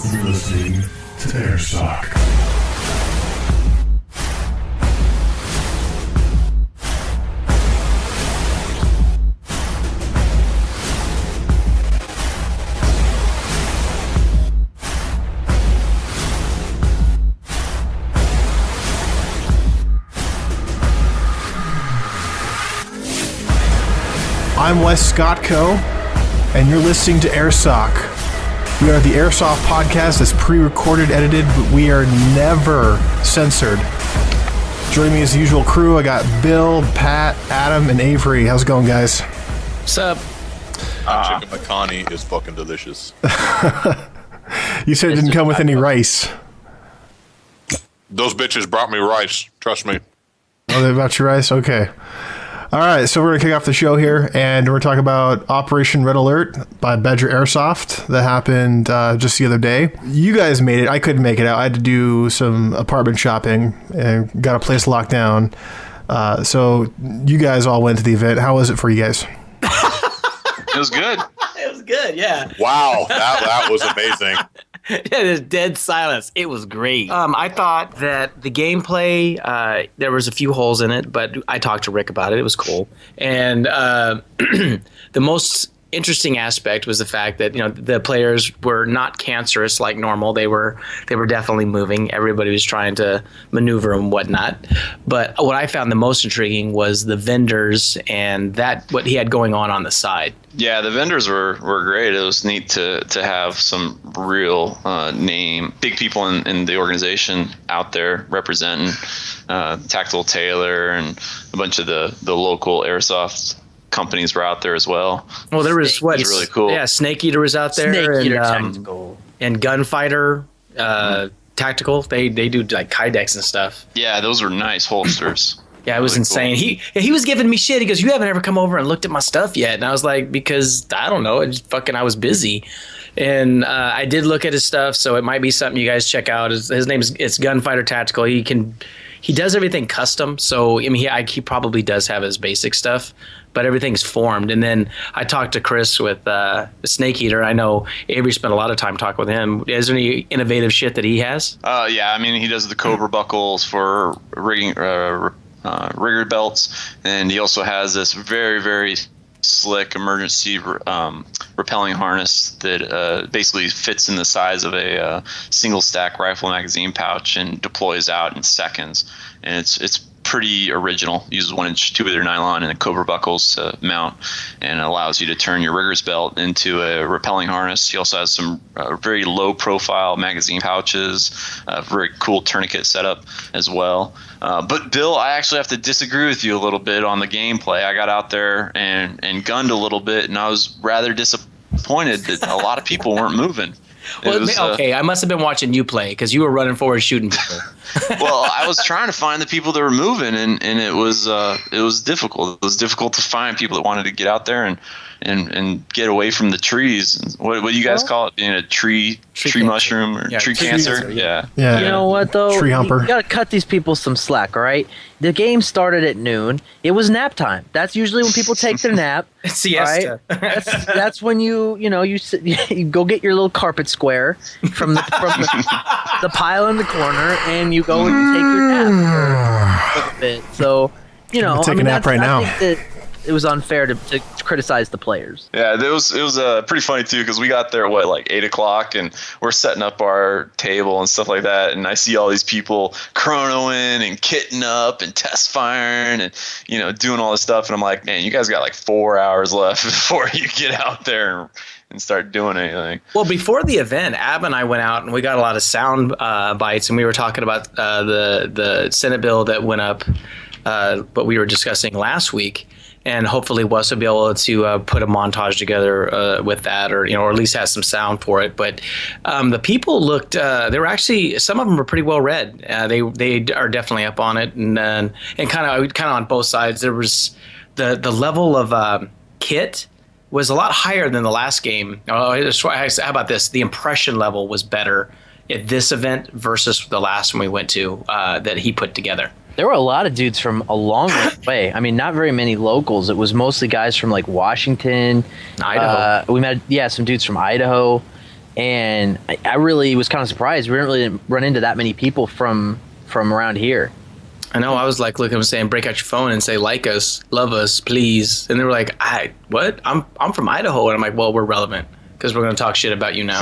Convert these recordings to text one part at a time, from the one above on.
You're listening to Airsoft. I'm Wes Scottco, and you're listening to Airsoft. We are the Airsoft Podcast that's pre-recorded, edited, but we are never censored. Joining me as the usual crew, I got Bill, Pat, Adam, and Avery. How's it going, guys? What's up? Chicken McConney is fucking delicious. You said it didn't come with any rice. Those bitches brought me rice. Trust me. Oh, they brought you rice? Okay. All right, so we're going to kick off the show here, and we're talking about Operation Red Alert by Badger Airsoft that happened just the other day. You guys made it. I couldn't make it out. I had to do some apartment shopping and got a place locked down. So you guys all went to the event. How was it for you guys? It was good. It was good, yeah. Wow, that was amazing. Yeah, there's dead silence. It was great. I thought that the gameplay, there was a few holes in it, but I talked to Rick about it. It was cool. And the most interesting aspect was the fact that, you know, the players were not cancerous like normal. They were definitely moving. Everybody was trying to maneuver and whatnot. But what I found the most intriguing was the vendors and what he had going on the side. Yeah, the vendors were great. It was neat to have some real big people in the organization out there representing. Tactical Taylor and a bunch of the local Airsoft companies were out there as well. Well, there was what? It's really cool. Yeah, Snake Eater was out there. Snake Eater Tactical. And Gunfighter Tactical. They do like Kydex and stuff. Yeah, those were nice holsters. Yeah, it was really insane. Cool. He was giving me shit. He goes, "You haven't ever come over and looked at my stuff yet." And I was like, because I don't know. I was busy. And I did look at his stuff, so it might be something you guys check out. His name is Gunfighter Tactical. He does everything custom. So I mean, he probably does have his basic stuff, but everything's formed. And then I talked to Chris with Snake Eater. I know Avery spent a lot of time talking with him. Is there any innovative shit that he has? Yeah, I mean, he does the Cobra buckles for rigging. Rigger belts, and he also has this very, very slick emergency repelling harness that basically fits in the size of a single stack rifle magazine pouch and deploys out in seconds. And it's pretty original. Uses 1-inch 2-liter nylon and Cobra buckles to mount, and allows you to turn your rigger's belt into a repelling harness. He also has some very low profile magazine pouches, very cool tourniquet setup as well. But Bill, I actually have to disagree with you a little bit on the gameplay. I got out there and gunned a little bit, and I was rather disappointed that a lot of people weren't moving. Well, okay, I must have been watching you play because you were running forward shooting people. Well, I was trying to find the people that were moving, and it was difficult. It was difficult to find people that wanted to get out there and get away from the trees. What do you guys call it? Being a tree mushroom or tree cancer? Yeah. You know what though? Tree humper. You gotta cut these people some slack, all right? The game started at noon. It was nap time. That's usually when people take their nap. Siesta. Right? That's when you go get your little carpet square from the pile in the corner, and you go and take your nap for a little bit. So, take a nap right now. I think that it was unfair to criticize the players. Yeah, it was pretty funny too, because we got there at like 8:00, and we're setting up our table and stuff like that, and I see all these people chronoing and kitting up and test firing and doing all this stuff, and I'm like, man, you guys got like 4 hours left before you get out there and start doing anything. Well, before the event, Ab and I went out and we got a lot of sound bites, and we were talking about the Senate bill that went up, what we were discussing last week. And hopefully Wes will be able to put a montage together with that, or at least has some sound for it. But the people looked, they were actually, some of them were pretty well read. They are definitely up on it, and kind of on both sides. There was the level of kit was a lot higher than the last game. How about this? The impression level was better at this event versus the last one we went to that he put together. There were a lot of dudes from a long way. I mean, not very many locals. It was mostly guys from like Washington, Idaho. We met some dudes from Idaho, and I really was kind of surprised. We didn't really run into that many people from around here. I know. I was like looking at them saying, break out your phone and say, like us, love us, please. And they were like, what? I'm from Idaho. And I'm like, well, we're relevant because we're going to talk shit about you now.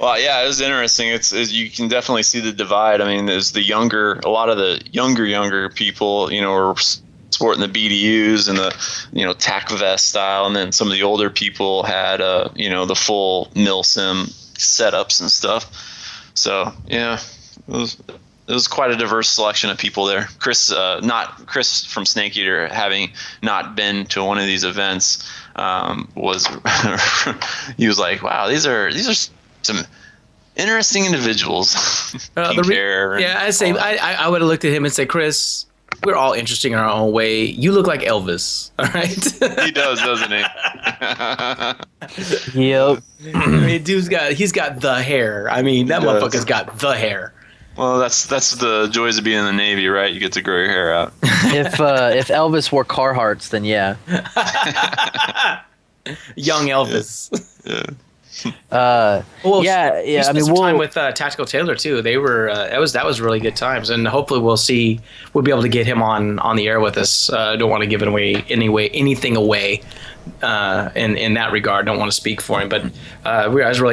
Well, yeah, it was interesting. It's you can definitely see the divide. I mean, there's a lot of the younger people, are sporting the BDUs and the, tac vest style. And then some of the older people had, the full milsim setups and stuff. So, yeah, it was quite a diverse selection of people there. Chris from Snake Eater, having not been to one of these events, he was like, wow, these are some interesting individuals. I'd say I would have looked at him and said, Chris, we're all interesting in our own way. You look like Elvis, all right? He does, doesn't he? Yep. I mean, he's got the hair. I mean, that motherfucker's got the hair. Well, that's the joys of being in the Navy, right? You get to grow your hair out. If Elvis wore Carhartts, then yeah. Young Elvis. Yeah. I mean, time with Tactical Taylor too. They were that was really good times, and hopefully we'll be able to get him on the air with us. Don't want to give anything away in that regard. Don't want to speak for him, but I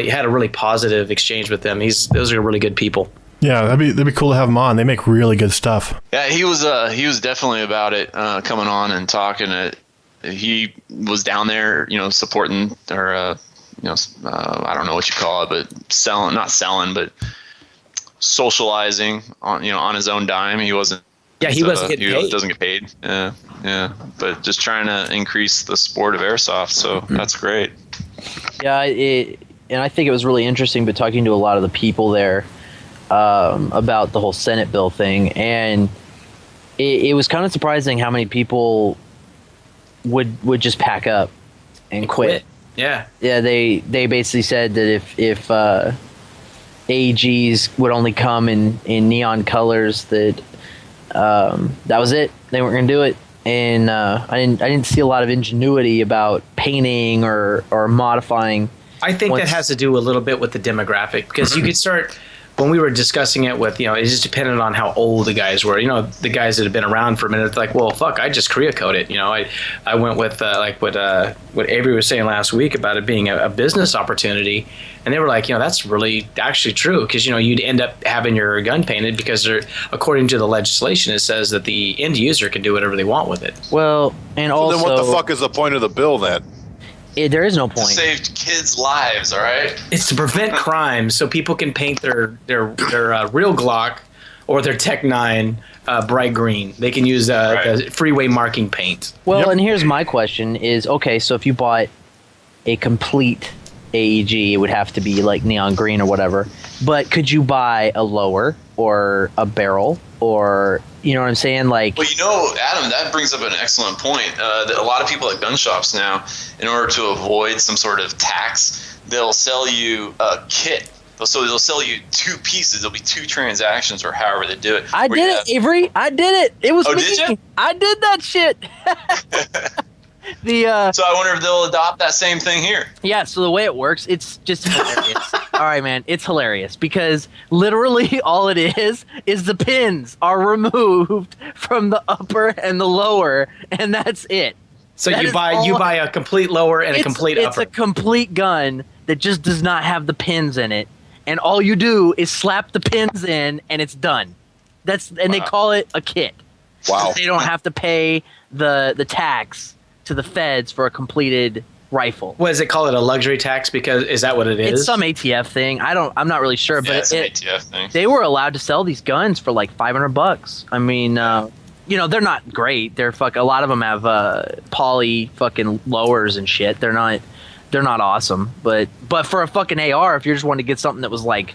had a really positive exchange with them. Those are really good people. Yeah, that'd be cool to have him on. They make really good stuff. Yeah, he was definitely about it, coming on and talking. He was down there, supporting or I don't know what you call it, but not selling, but socializing on his own dime. He wasn't. Yeah, he wasn't getting paid. He doesn't get paid. Yeah, but just trying to increase the sport of airsoft. So that's great. Yeah, and I think it was really interesting, but talking to a lot of the people there about the whole Senate bill thing, and it was kind of surprising how many people would just pack up and quit. Yeah. They basically said that if AEGs would only come in neon colors, that was it. They weren't gonna do it. And I didn't see a lot of ingenuity about painting or modifying. I think that has to do a little bit with the demographic, because you could start. When we were discussing it with, it just depended on how old the guys were. The guys that had been around for a minute, it's like, well, fuck, I just Korea code it. I went with like what Avery was saying last week about it being a business opportunity, and they were like, that's really actually true, because you'd end up having your gun painted because according to the legislation, it says that the end user can do whatever they want with it. Well, and also, then what the fuck is the point of the bill then? There is no point. To save kids' lives, all right? It's to prevent crime, so people can paint their real Glock or their Tech 9 bright green. They can use the freeway marking paint. Well, and here's my question is, okay, so if you bought a complete AEG, it would have to be like neon green or whatever. But could you buy a lower or a barrel, or you know what I'm saying? Like, well, Adam, that brings up an excellent point. That a lot of people at gun shops now, in order to avoid some sort of tax, they'll sell you a kit. So they'll sell you two pieces. There'll be two transactions, or however they do it. I did it, Avery. I did it. It was me. Did you? I did that shit. So I wonder if they'll adopt that same thing here. Yeah, so the way it works, it's just hilarious. All right, man, it's hilarious because literally all it is the pins are removed from the upper and the lower, and that's it. So you buy a complete lower and a complete upper. It's a complete gun that just does not have the pins in it, and all you do is slap the pins in, and it's done. They call it a kit. Wow. They don't have to pay the tax to the feds for a completed rifle. What does it call it? A luxury tax? Because is that what it is? It's some ATF thing. I'm not really sure, but it's an ATF thing. They were allowed to sell these guns for like $500. I mean, they're not great. A lot of them have poly fucking lowers and shit. They're not awesome. But for a fucking AR, if you just wanted to get something that was like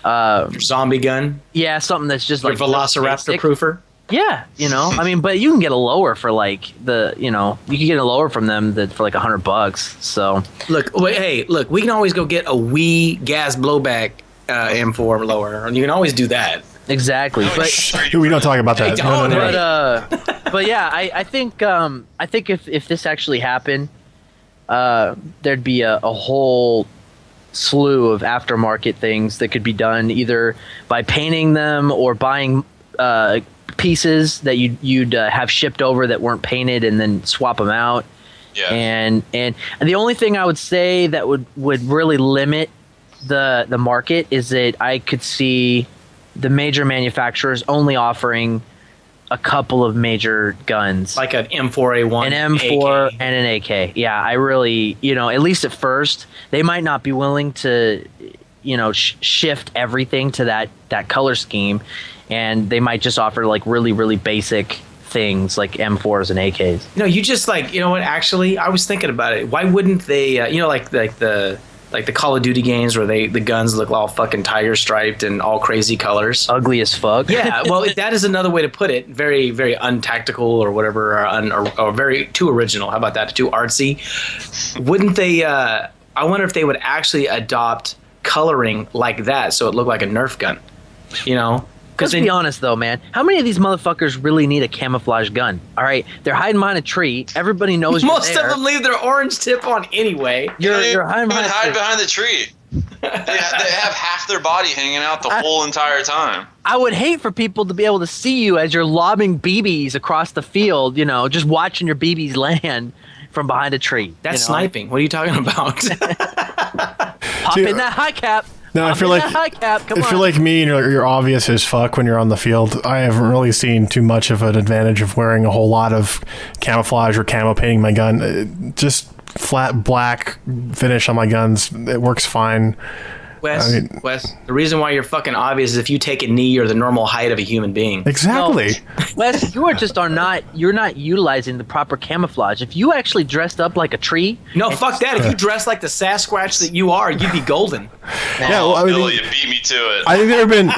your zombie gun. Yeah, something that's just your like Velociraptor proofer. Yeah, I mean, but you can get a lower for like you can get a lower from them for like $100. So look, we can always go get a Wii gas blowback M4 lower. You can always do that. Exactly, but we don't talk about that. But yeah, I think if this actually happened, there'd be a whole slew of aftermarket things that could be done either by painting them or buying pieces that you'd have shipped over that weren't painted and then swap them out. Yeah. And the only thing I would say that would really limit the market is that I could see the major manufacturers only offering a couple of major guns, Like an M4A1, an M4 AK. and an AK. Yeah, I really, at least at first, they might not be willing to, shift everything to that color scheme, and they might just offer like really, really basic things like M4s and AKs. You just what? Actually, I was thinking about it. Why wouldn't they? Like the Call of Duty games where the guns look all fucking tiger striped and all crazy colors. Ugly as fuck. Yeah, well, that is another way to put it. Very, very untactical or whatever, or very too original. How about that? Too artsy. Wouldn't they? I wonder if they would actually adopt coloring like that so it looked like a Nerf gun. Let's be honest, though, man. How many of these motherfuckers really need a camouflage gun? All right, they're hiding behind a tree. Everybody knows you're most there. of them leave their orange tip on anyway. You're hiding behind the tree. They have half their body hanging out the whole entire time. I would hate for people to be able to see you as you're lobbing BBs across the field, just watching your BBs land from behind a tree. That's sniping. What are you talking about? Pop in that high cap. No, I feel like like me and you're obvious as fuck when you're on the field. I haven't really seen too much of an advantage of wearing a whole lot of camouflage or camo painting my gun. Just flat black finish on my guns. It works fine. Wes, the reason why you're fucking obvious is if you take a knee, you're the normal height of a human being. Exactly. No, Wes, you're not utilizing the proper camouflage. If you actually dressed up like a tree. No, fuck that. If you dress like the Sasquatch that you are, you'd be golden. Yeah, well, Billy, you beat me to it. I think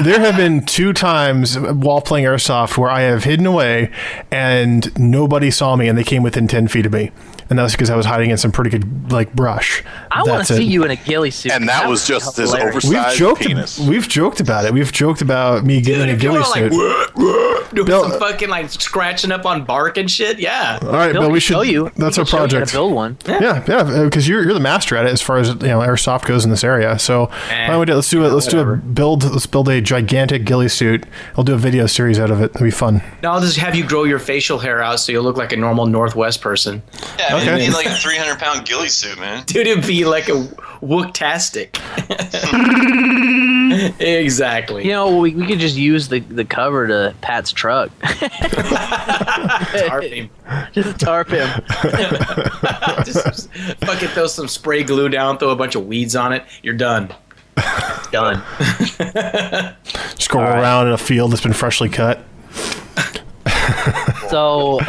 there have been 2 times while playing Airsoft where I have hidden away and nobody saw me and they came within 10 feet of me. And that was because I was hiding in some pretty good brush. I want to see you in a ghillie suit. And that was just his oversized penis. We've joked about it. We've joked about me getting a ghillie suit. Doing some fucking scratching up on bark and shit. Yeah. All right, but we should. Show you. That's our project. To build one. Yeah, because you're the master at it as far as Airsoft goes in this area. So why don't we do? Let's build a gigantic ghillie suit. I'll do a video series out of it. It'll be fun. No, I'll just have you grow your facial hair out so you'll look like a normal Northwest person. Yeah, you need like a 300-pound ghillie suit, man. Dude, it'd be like a wooktastic. Exactly. We could just use the cover to Pat's truck. Tarp him. Just tarp him. Just fucking throw some spray glue down, throw a bunch of weeds on it. You're done. Done. Just go around in a field that's been freshly cut. So,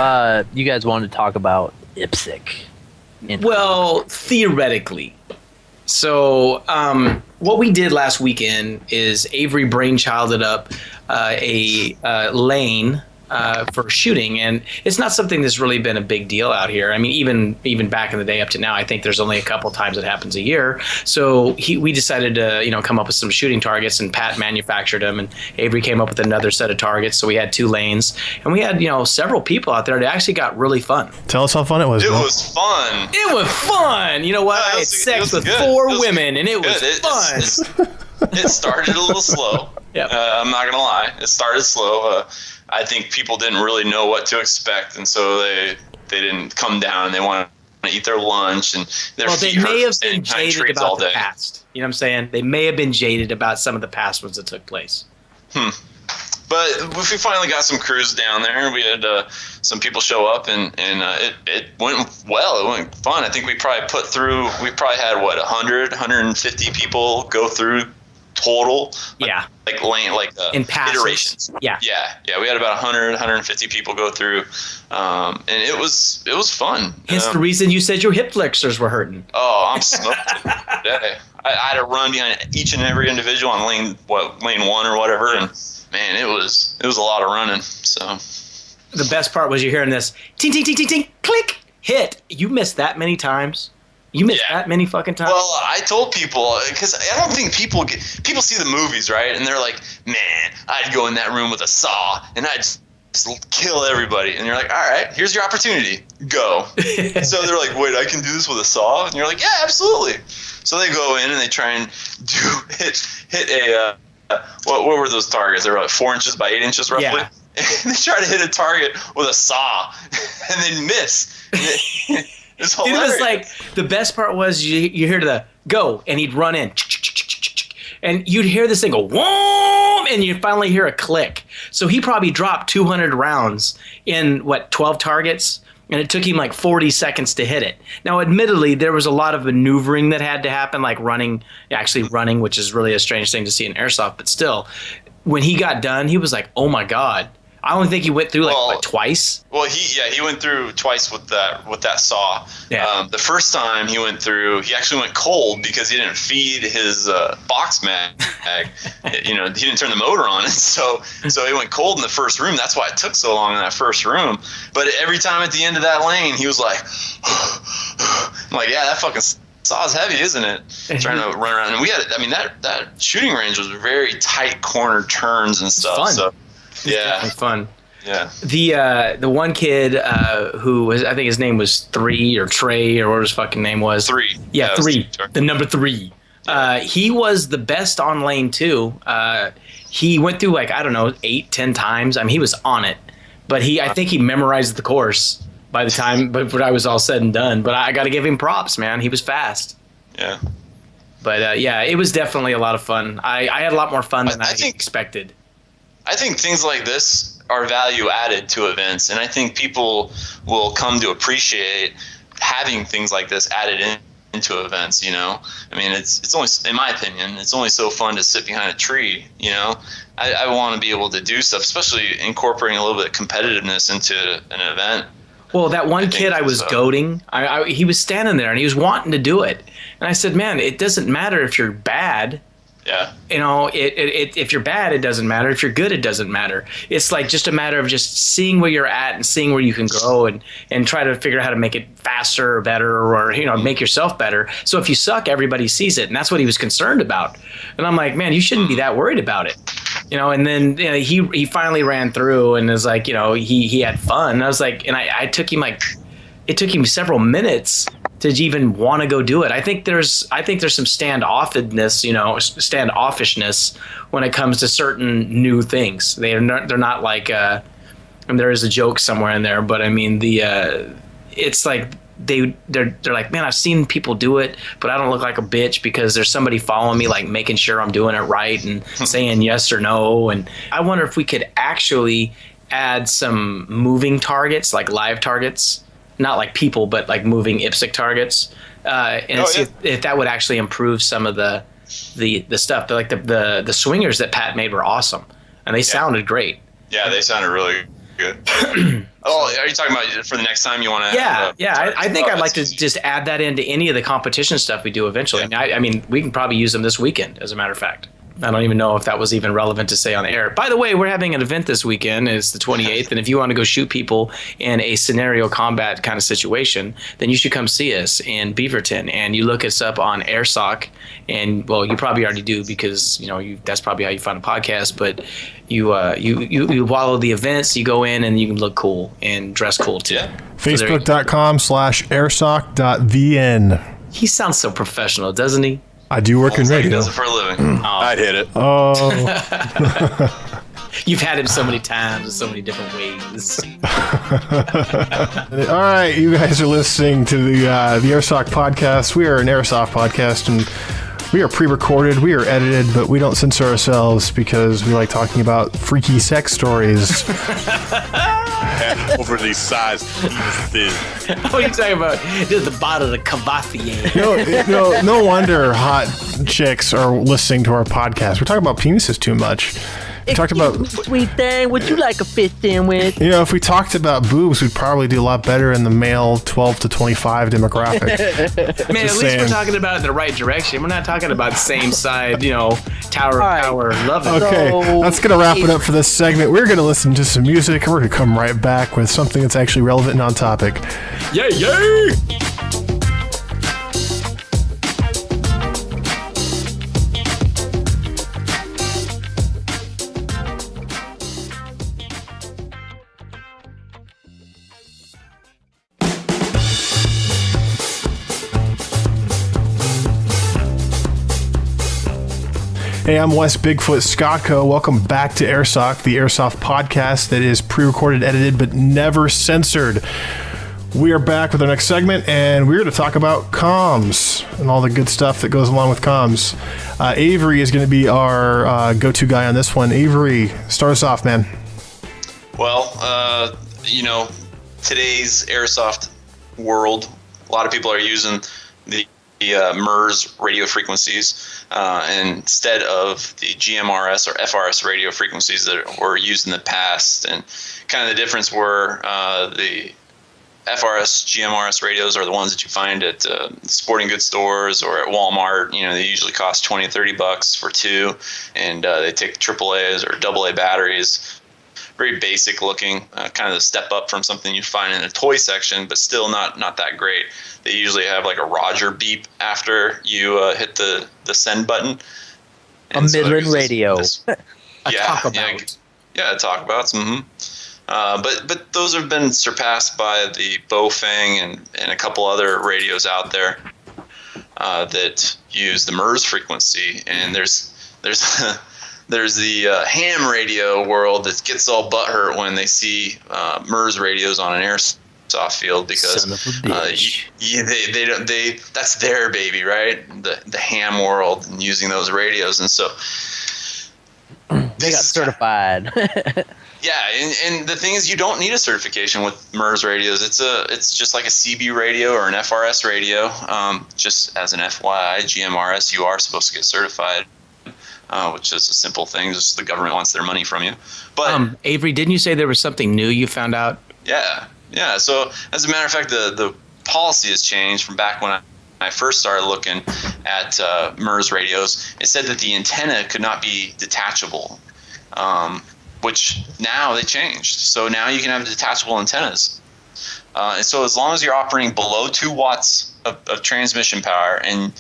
you guys wanted to talk about IPSC. Well, theoretically. So, what we did last weekend is Avery brainchilded up a lane for shooting, and it's not something that's really been a big deal out here. I mean, even back in the day up to now, I think there's only a couple times it happens a year. So we decided to come up with some shooting targets, and Pat manufactured them, and Avery came up with another set of targets. So we had 2 lanes, and we had several people out there that actually got really fun. Tell us how fun it was. It Bill. was fun. It was fun. You know what? I had sex with 4 women, and it was fun. It started a little slow. Yep. I'm not gonna lie. It started slow. I think people didn't really know what to expect, and so they didn't come down. And they want to eat their lunch, and their feet they may have hurt been jaded about the past. You know what I'm saying? They may have been jaded about some of the past ones that took place. But we finally got some crews down there. We had some people show up, and it went well. It went fun. I think we probably had 150 people go through total. Yeah. In passes. Iterations. Yeah. Yeah. We had about 150 people go through, and it was fun. Hence the reason you said your hip flexors were hurting. Oh, I'm smoking. I had to run behind each and every individual on lane 1 or whatever, and man, it was a lot of running. So the best part was you hearing this ting ting ting ting ting click hit. You missed that many times. You missed that many fucking times? Well, I told people, because I don't think people see the movies, right? And they're like, man, I'd go in that room with a saw, and I'd kill everybody. And you're like, all right, here's your opportunity. Go. So they're like, wait, I can do this with a saw? And you're like, yeah, absolutely. So they go in and they try and hit a what were those targets? They were like 4 inches by 8 inches roughly. Yeah. And they try to hit a target with a saw and they miss. It's hilarious. It was like, the best part was you hear the go and he'd run in. And you'd hear this thing go, whoom, and you finally hear a click. So he probably dropped 200 rounds in, 12 targets? And it took him like 40 seconds to hit it. Now, admittedly, there was a lot of maneuvering that had to happen, like running, which is really a strange thing to see in airsoft. But still, when he got done, he was like, oh, my God. I only think he went through twice. Well, he went through twice with that saw. Yeah. The first time he went through, he actually went cold because he didn't feed his box mag. He didn't turn the motor on, so he went cold in the first room. That's why it took so long in that first room. But every time at the end of that lane, he was like, I'm like, yeah, that fucking saw's heavy, isn't it? Trying to run around, and we had, that shooting range was very tight corner turns and stuff. Fun. So. Yeah, fun. Yeah. The one kid who was, I think his name was Trey or whatever his fucking name was. 3. Yeah, 3. The number 3. He was the best on lane 2. He went through 8-10 times. I mean, he was on it, but I think he memorized the course by the time when I was all said and done. But I got to give him props, man. He was fast. Yeah. But it was definitely a lot of fun. I had a lot more fun than I expected. I think things like this are value added to events, and I think people will come to appreciate having things like this added into events. I mean, it's only, in my opinion, it's only so fun to sit behind a tree. I want to be able to do stuff, especially incorporating a little bit of competitiveness into an event. Well, that one kid I was goading, he was standing there and he was wanting to do it, and I said, "Man, it doesn't matter if you're bad." Yeah. If you're bad, it doesn't matter. If you're good, it doesn't matter. It's like just a matter of just seeing where you're at and seeing where you can go and try to figure out how to make it faster or better or, make yourself better. So if you suck, everybody sees it. And that's what he was concerned about. And I'm like, man, you shouldn't be that worried about it. And then he finally ran through and was like, he had fun. And I was like, and I took him it took him several minutes to even want to go do it. I think there's some standoffishness when it comes to certain new things. They're not like and there is a joke somewhere in there, but I mean it's like they're like, man, I've seen people do it, but I don't look like a bitch because there's somebody following me, like making sure I'm doing it right and saying yes or no. And I wonder if we could actually add some moving targets, like live targets. Not like people, but like moving IPSC targets, see if that would actually improve some of the stuff. Like the swingers that Pat made were awesome, and they sounded great. Yeah, they sounded really good. Oh, are you talking about for the next time you want to? Yeah. I think I'd like to just add that into any of the competition stuff we do eventually. Yeah. I mean, we can probably use them this weekend, as a matter of fact. I don't even know if that was even relevant to say on the air. By the way, we're having an event this weekend. It's the 28th. And if you want to go shoot people in a scenario combat kind of situation, then you should come see us in Beaverton. And you look us up on Airsoft. And, well, you probably already do because, that's probably how you find a podcast. But you follow the events. You go in and you can look cool and dress cool, too. Yeah. Facebook.com/airsoft.vn. He sounds so professional, doesn't he? I do work in radio. He does it for a living. I'd hit it. Oh. You've had him so many times in so many different ways. All right, you guys are listening to the Airsoft Podcast. We are an Airsoft podcast, and we are pre-recorded, we are edited, but we don't censor ourselves because we like talking about freaky sex stories. Overly sized penises. What are you talking about? This is the bottom of the Cavassier. No wonder hot chicks are listening to our podcast. We're talking about penises too much. We talked about sweet thing. Would you like a fish sandwich? If we talked about boobs, we'd probably do a lot better in the male 12 to 25 demographic. Man, at least we're talking about it in the right direction. We're not talking about same side, Tower of Power loving. Okay, that's gonna wrap it up for this segment. We're gonna listen to some music, and we're gonna come right back with something that's actually relevant and on topic. Yay! Hey, I'm Wes Bigfoot Scotco. Welcome back to Airsoft, the Airsoft podcast that is pre-recorded, edited, but never censored. We are back with our next segment, and we're going to talk about comms and all the good stuff that goes along with comms. Avery is going to be our go-to guy on this one. Avery, start us off, man. Well, today's Airsoft world, a lot of people are using the MERS radio frequencies instead of the GMRS or FRS radio frequencies that were used in the past. And kind of the difference were the FRS, GMRS radios are the ones that you find at sporting goods stores or at Walmart. They usually cost $20, $30 for two, and they take AAAs or AA batteries. Very basic looking, kind of the step up from something you find in a toy section, but still not that great. They usually have like a Roger beep after you hit the send button. And a Midland radio. Talkabouts. Yeah, talkabouts. Mm-hmm. But those have been surpassed by the Bofang and a couple other radios out there that use the MERS frequency. And there's the ham radio world that gets all butthurt when they see MERS radios on an airsoft field because they that's their baby, right? The ham world and using those radios, and so they got certified. Yeah, and the thing is, you don't need a certification with MERS radios. It's just like a CB radio or an FRS radio. Just as an FYI, GMRS, you are supposed to get certified, which is a simple thing. Just the government wants their money from you. But Avery, didn't you say there was something new you found out? Yeah. So as a matter of fact, the policy has changed from back when I first started looking at MERS radios. It said that the antenna could not be detachable. Which now they changed. So now you can have detachable antennas. And so as long as you're operating below 2 watts of transmission power and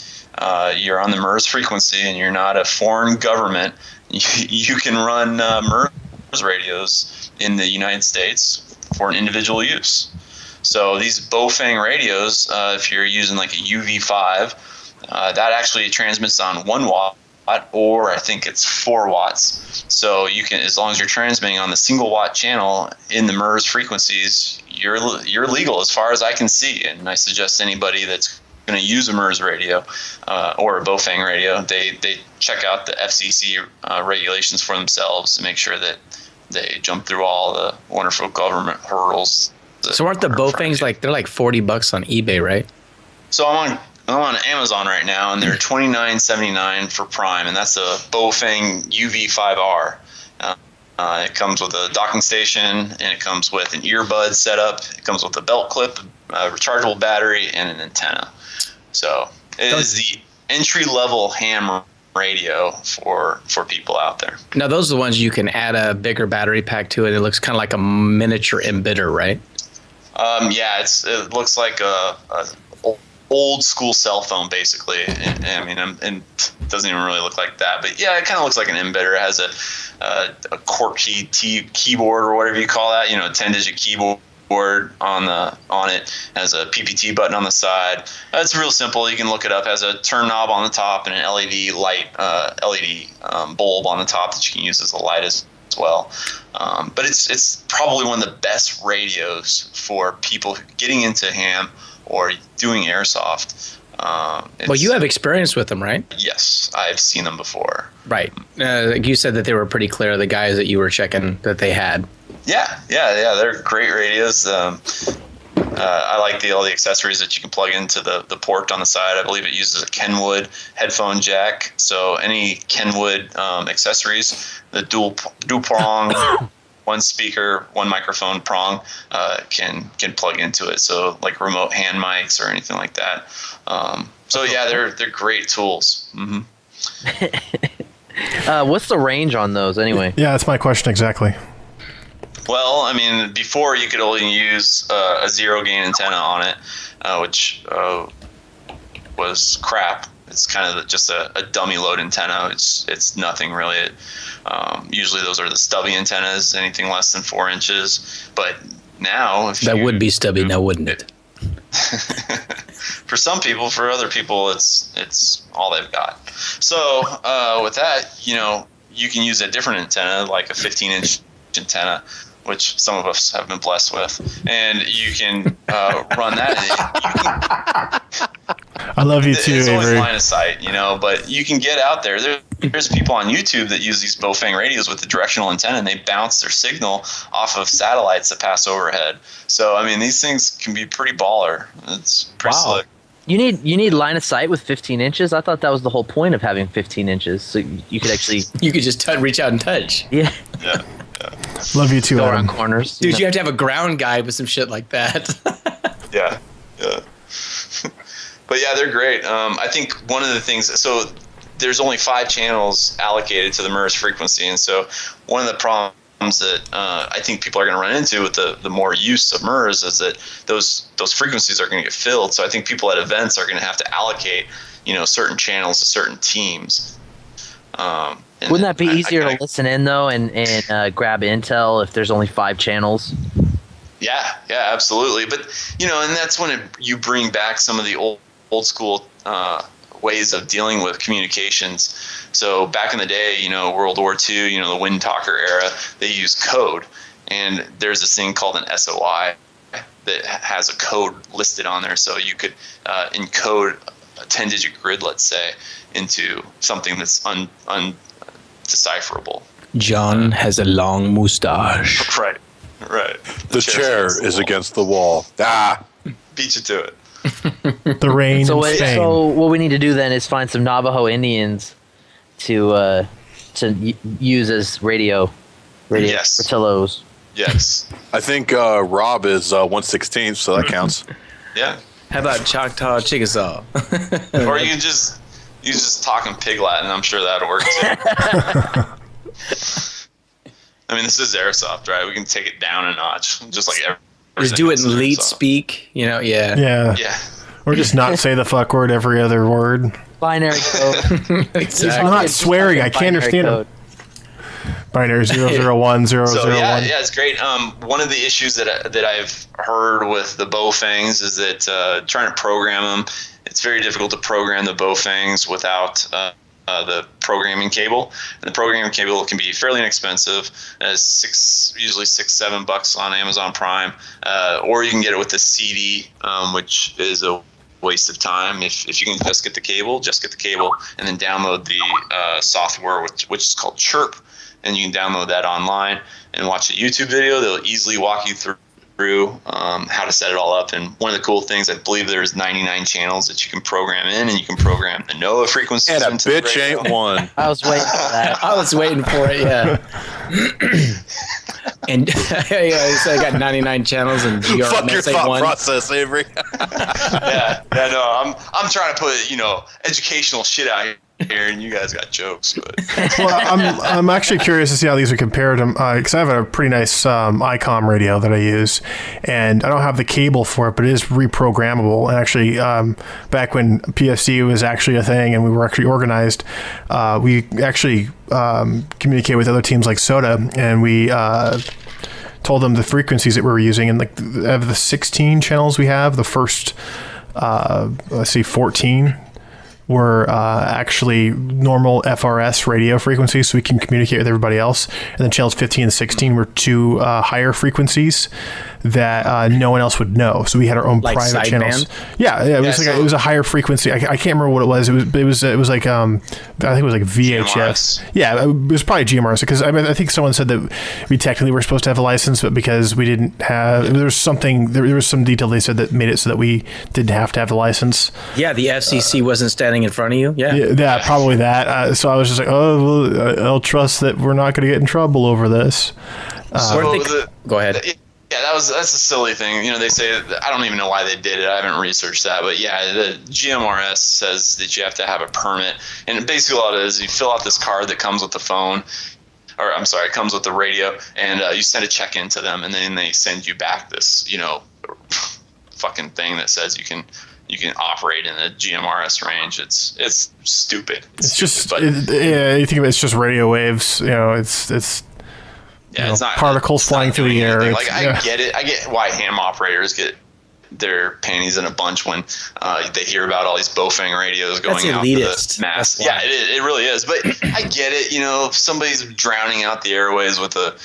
you're on the MERS frequency and you're not a foreign government, you can run MERS radios in the United States for an individual use. So these Bofang radios, if you're using like a UV5, that actually transmits on 1 watt. Or I think it's 4 watts. So you can, as long as you're transmitting on the single watt channel in the MERS frequencies, you're legal as far as I can see. And I suggest anybody that's going to use a MERS radio or a Bofang radio, they check out the FCC regulations for themselves to make sure that they jump through all the wonderful government hurdles. So aren't the Bofangs they're like $40 on eBay, right? So I'm on Amazon right now, and they're $29.79 for Prime, and that's a Bofang UV5R. It comes with a docking station, and it comes with an earbud setup. It comes with a belt clip, a rechargeable battery, and an antenna. So it is the entry-level ham radio for people out there. Now, those are the ones you can add a bigger battery pack to it. It looks kind of like a miniature emitter, right? It looks like a old school cell phone, basically. And it doesn't even really look like that, but yeah, it kind of looks like an emitter. It has a QWERTY keyboard or whatever you call that, a 10-digit keyboard on it. Has a PPT button on the side. It's real simple. You can look it up. It has a turn knob on the top and an LED light, bulb on the top that you can use as a light as well. But it's probably one of the best radios for people getting into ham or doing airsoft. Well, you have experience with them, right? Yes, I've seen them before. Right. You said that they were pretty clear, the guys that you were checking that they had. Yeah. They're great radios. I like all the accessories that you can plug into the port on the side. I believe it uses a Kenwood headphone jack. So any Kenwood accessories, the dual prong, one speaker, one microphone prong can plug into it. So like remote hand mics or anything like that. They're great tools. Mm-hmm. What's the range on those anyway? Yeah, that's my question exactly. Well, before you could only use a zero gain antenna on it, which was crap. It's kind of just a dummy load antenna. It's nothing really. Usually those are the stubby antennas, anything less than 4 inches. But now, that would be stubby now, wouldn't it? For some people, for other people, it's all they've got. So with that, you can use a different antenna, like a 15-inch antenna, which some of us have been blessed with, and you can run that. I love you too, It's always Avery. line of sight, but you can get out there. There's people on YouTube that use these Bofang radios with the directional antenna, and they bounce their signal off of satellites that pass overhead. So, I mean, these things can be pretty baller. It's pretty slick. You need line of sight with 15 inches? I thought that was the whole point of having 15 inches. So you could actually... You could just reach out and touch. Yeah. Yeah. Love you too, Go Adam. around corners. Dude, you have to have a ground guide with some shit like that. Yeah. But yeah, they're great. I think one of the things, so there's only 5 channels allocated to the MURS frequency, and so one of the problems that I think people are going to run into with the more use of MURS is that those frequencies are going to get filled. So I think people at events are going to have to allocate, certain channels to certain teams. Wouldn't that be easier to listen in though, and grab intel if there's only 5 channels? Yeah, absolutely. But and that's when you bring back some of the old school ways of dealing with communications. So back in the day, World War II, the wind talker era, they used code, and there's this thing called an SOI that has a code listed on there, so you could encode a 10-digit grid, let's say, into something that's undecipherable. John has a long mustache. Right. The chair is against the wall. Beat you to it. The rain So and Spain. what we need to do then is find some Navajo Indians to use as radio Yes. Portillos. Yes. I think Rob is 1/16, so that counts. Yeah. How about Choctaw Chickasaw? Or you just talking pig Latin. I'm sure that'll work too. I mean, this is Airsoft, right? We can take it down a notch, just like everything. Just do it in else is lead Airsoft. speak, Yeah. Yeah. Or just not say the fuck word every other word. Binary code. Exactly. I'm not swearing. I can't Binary understand code. Binary 001 001. So yeah, it's great. One of the issues that I've heard with the Bofangs is that trying to program them, it's very difficult to program the Bofangs without the programming cable. And the programming cable can be fairly inexpensive, usually $6-7 on Amazon Prime, or you can get it with the CD, which is a waste of time. If you can just get the cable, and then download the software, which is called Chirp, and you can download that online and watch a YouTube video. They'll easily walk you through how to set it all up. And one of the cool things, I believe there's 99 channels that you can program in, and you can program the NOAA frequencies. And a into the bitch radio. ain't one. I was waiting for that. I was waiting for it, yeah. And so I got 99 channels and Fuck your thought GRMSA1. process, Avery. No, I'm trying to put educational shit out here, and you guys got jokes. But Well, I'm actually curious to see how these are compared to, because I have a pretty nice ICOM radio that I use, and I don't have the cable for it, but it is reprogrammable. And actually, back when PSC was actually a thing and we were actually organized, we actually communicated with other teams like SOTA, and we told them the frequencies that we were using. And like of the 16 channels we have, the first, 14 were actually normal FRS radio frequencies, so we can communicate with everybody else. And then channels 15 and 16 were 2 higher frequencies that no one else would know. So we had our own Like private channels. sideband? Yeah, it was it was a higher frequency. I can't remember what it was. It was like I think it was like VHF. GMRS. Yeah, it was probably GMRS, because I think someone said that we technically were supposed to have a license, but because we didn't have, there was some detail they said that made it so that we didn't have to have the license. Yeah, the FCC wasn't standing in front of you. Yeah. Yeah, probably that. So I was just like, oh, well, I'll trust that we're not going to get in trouble over this. Go ahead. Yeah, that's a silly thing. They say, I don't even know why they did it. I haven't researched that, but yeah, the GMRS says that you have to have a permit, and basically all it is, you fill out this card that comes with the phone, or I'm sorry, it comes with the radio, and you send a check in to them, and then they send you back this, fucking thing that says you can operate in the GMRS range. It's stupid. It's just, but you think of it, it's just radio waves. It's yeah, it's not particles it's not flying through the doing air. anything. It's- Like I get it. I get why ham operators get their panties in a bunch when they hear about all these Bofang radios going out to elitist. the mass. That's Yeah, why. it really is. But I get it. If somebody's drowning out the airways with a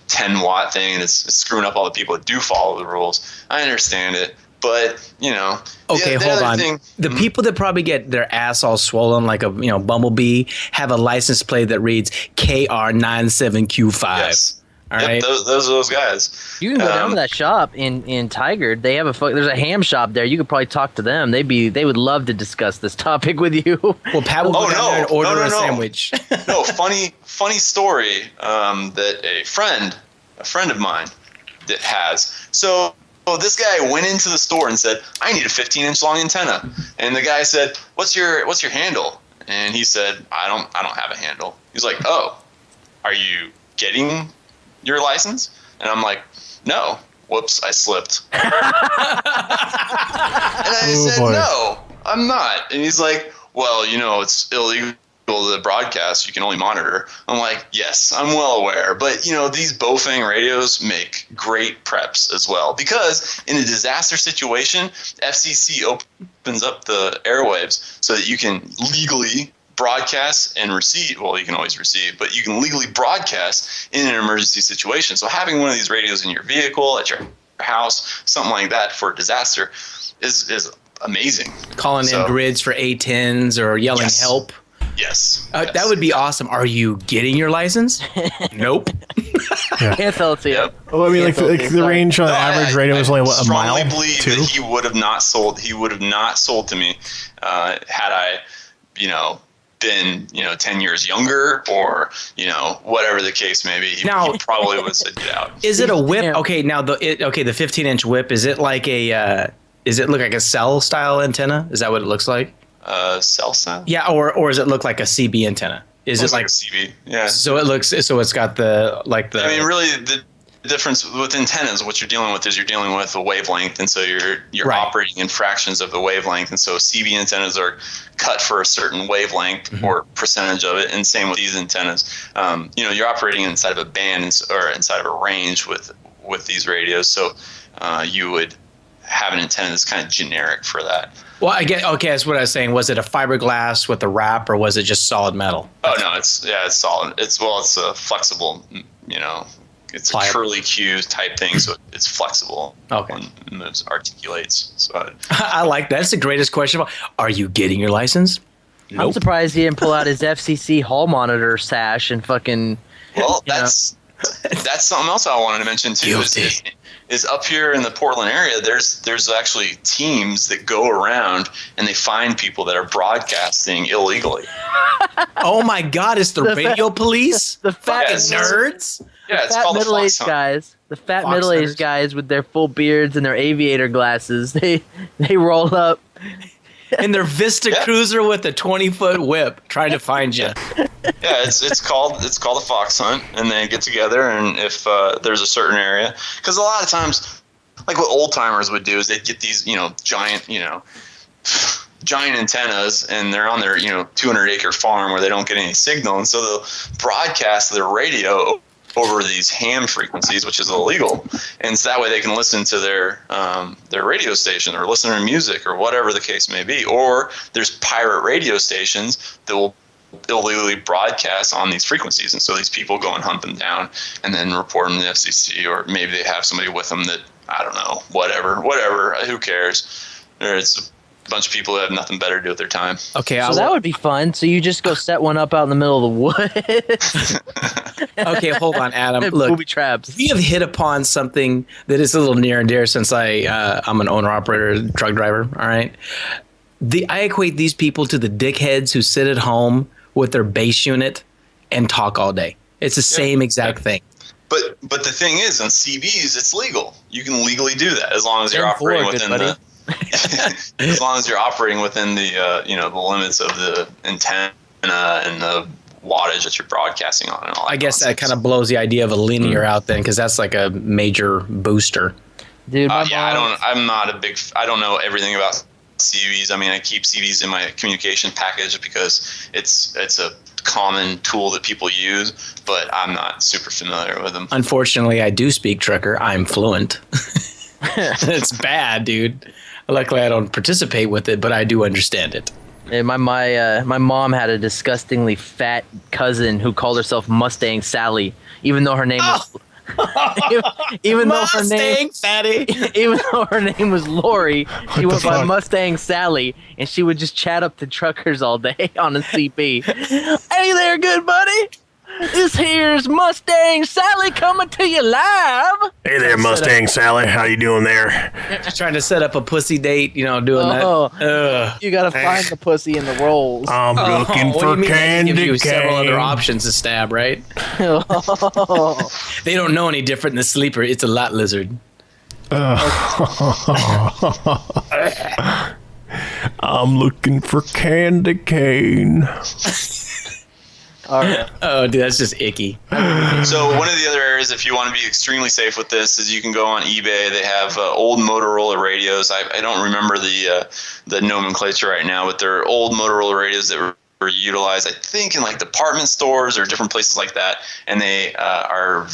10-watt thing and it's screwing up all the people that do follow the rules, I understand it. But Okay, the hold other on. thing- The people that probably get their ass all swollen like a bumblebee have a license plate that reads KR97Q5. Yes. All Yep, right. those are those guys. You can go down to that shop in Tigard. They have there's a ham shop there. You could probably talk to them. They would love to discuss this topic with you. Well, Pat will go down there and order no. a sandwich. No, funny story that a friend of mine that has. So this guy went into the store and said, "I need a 15-inch long antenna." And the guy said, "What's your handle?" And he said, "I don't have a handle." He's like, "Oh, are you getting your license?" And I'm like, "No. Whoops, I slipped." And I said, boy. "No, I'm not." And he's like, "Well, it's illegal to broadcast. You can only monitor." I'm like, "Yes, I'm well aware. But, these Bofang radios make great preps as well. Because in a disaster situation, FCC opens up the airwaves so that you can legally broadcast and receive. Well, you can always receive, but you can legally broadcast in an emergency situation. So having one of these radios in your vehicle, at your house, something like that for a disaster is amazing. Calling in grids for A10s or yelling Yes. help. Yes. That would be awesome. Are you getting your license? Nope. Can't sell it to you. Yep. Well, I mean, like the range on the average radio is only, what, a mile? I strongly believe Two? that he would have not sold to me had I, been 10 years younger or whatever the case may be. He probably would have said get out. Is it a whip? Yeah. Okay, now the 15-inch whip, is it like does it look like a cell style antenna? Is that what it looks like? Cell sound? Yeah, or does it look like a CB antenna? Is Looks it like a CB. Yeah. so it's got the I mean, really, the difference with antennas, what you're dealing with is you're dealing with a wavelength, and so you're Right. operating in fractions of the wavelength, and so CB antennas are cut for a certain wavelength or percentage of it, and same with these antennas. You're operating inside of a band or inside of a range with these radios, so you would have an antenna that's kind of generic for that. Well, I get okay. That's what I was saying. Was it a fiberglass with a wrap, or was it just solid metal? Oh no, it's solid. It's a flexible, it's a Pliable. curly Q type thing, so it's flexible. Okay. When it moves, articulates. So I like that. That's the greatest question. Are you getting your license? I'm Nope. surprised he didn't pull out his FCC hall monitor sash and fucking. well, that's something else I wanted to mention too. Guilty. Is up here in the Portland area, there's actually teams that go around and they find people that are broadcasting illegally. Oh my God! It's the radio police. The fat, Fucking Yes. nerds. Yeah, it's fat called the Fox middle-aged Hunt. guys. The fat Fox middle-aged nerds. guys with their full beards and their aviator glasses. They roll up. In their Vista Yeah. Cruiser with a 20-foot whip, trying to find you. Yeah, it's called the Fox Hunt, and they get together, and if there's a certain area, because a lot of times, like what old timers would do is they'd get these giant antennas, and they're on their 200-acre farm where they don't get any signal, and so they'll broadcast their radio over these ham frequencies, which is illegal, and so that way they can listen to their radio station or listen to music or whatever the case may be. Or there's pirate radio stations that will illegally broadcast on these frequencies, and so these people go and hunt them down and then report them to the FCC, or maybe they have somebody with them that, I don't know, whatever, who cares? Or it's a bunch of people that have nothing better to do with their time. Okay, So that would be fun. So you just go set one up out in the middle of the woods. okay. Hold on, Adam. Look, Booby traps. we have hit upon something that is a little near and dear since I'm an owner-operator truck driver. All right, I equate these people to the dickheads who sit at home with their bass unit and talk all day. It's the same exact thing. But the thing is, on CBs, it's legal. You can legally do that as long as you're 10-4, operating good within buddy. the as long as you're operating within the the limits of the antenna and the wattage that you're broadcasting on and all that. I guess that kind of blows the idea of a linear out then, because that's like a major booster. Dude, my mom- I don't know everything about CVs. I mean, I keep CVs in my communication package because it's a common tool that people use, but I'm not super familiar with them. Unfortunately, I do speak trucker. I'm fluent. It's bad, dude. Luckily, I don't participate with it, but I do understand it. And my mom had a disgustingly fat cousin who called herself Mustang Sally, even though her name was even though her name fatty. Even though her name was Lori, she went by Mustang Sally, and she would just chat up to truckers all day on a CP. Hey there, good buddy. This here's Mustang Sally coming to you live. Hey there, Mustang Sally. How you doing there? Just trying to set up a pussy date, doing that. You gotta find the pussy in the rolls. I'm looking for candy give you cane. several other options to stab, right? They don't know any different than the sleeper. It's a lot lizard. I'm looking for candy cane. All right. Oh, dude, that's just icky. So one of the other areas, if you want to be extremely safe with this, is you can go on eBay. They have old Motorola radios. I don't remember the nomenclature right now, but they're old Motorola radios that were utilized, I think, in like department stores or different places like that. And they I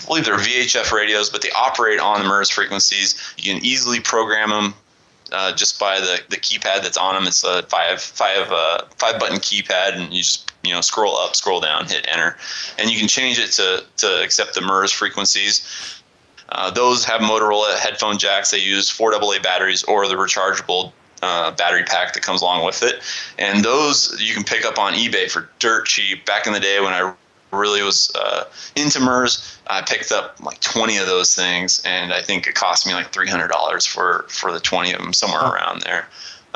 believe they're VHF radios, but they operate on the MERS frequencies. You can easily program them. Just by the keypad that's on them. It's a five button keypad, and you just scroll up, scroll down, hit enter, and you can change it to accept the MERS frequencies. Those have Motorola headphone jacks. They use 4AA batteries or the rechargeable battery pack that comes along with it, and those you can pick up on eBay for dirt cheap. Back in the day when I really was into MERS, I picked up like 20 of those things, and I think it cost me like $300 for the 20 of them, somewhere around there.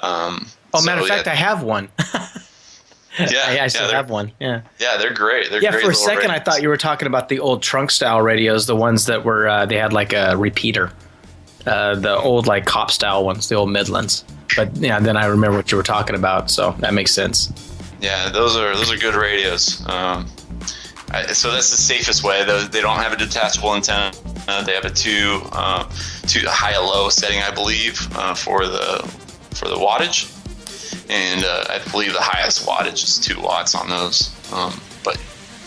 Matter of fact, I have one. I still have one. Yeah, they're great. They're great for a second, I thought you were talking about the old trunk style radios, the ones that were they had like a repeater, the old like cop style ones, the old Midlands. But yeah, then I remember what you were talking about, so that makes sense. Yeah, those are good radios. So that's the safest way. They don't have a detachable antenna. They have a two high-low setting, I believe, for the wattage, and I believe the highest wattage is 2 watts on those. But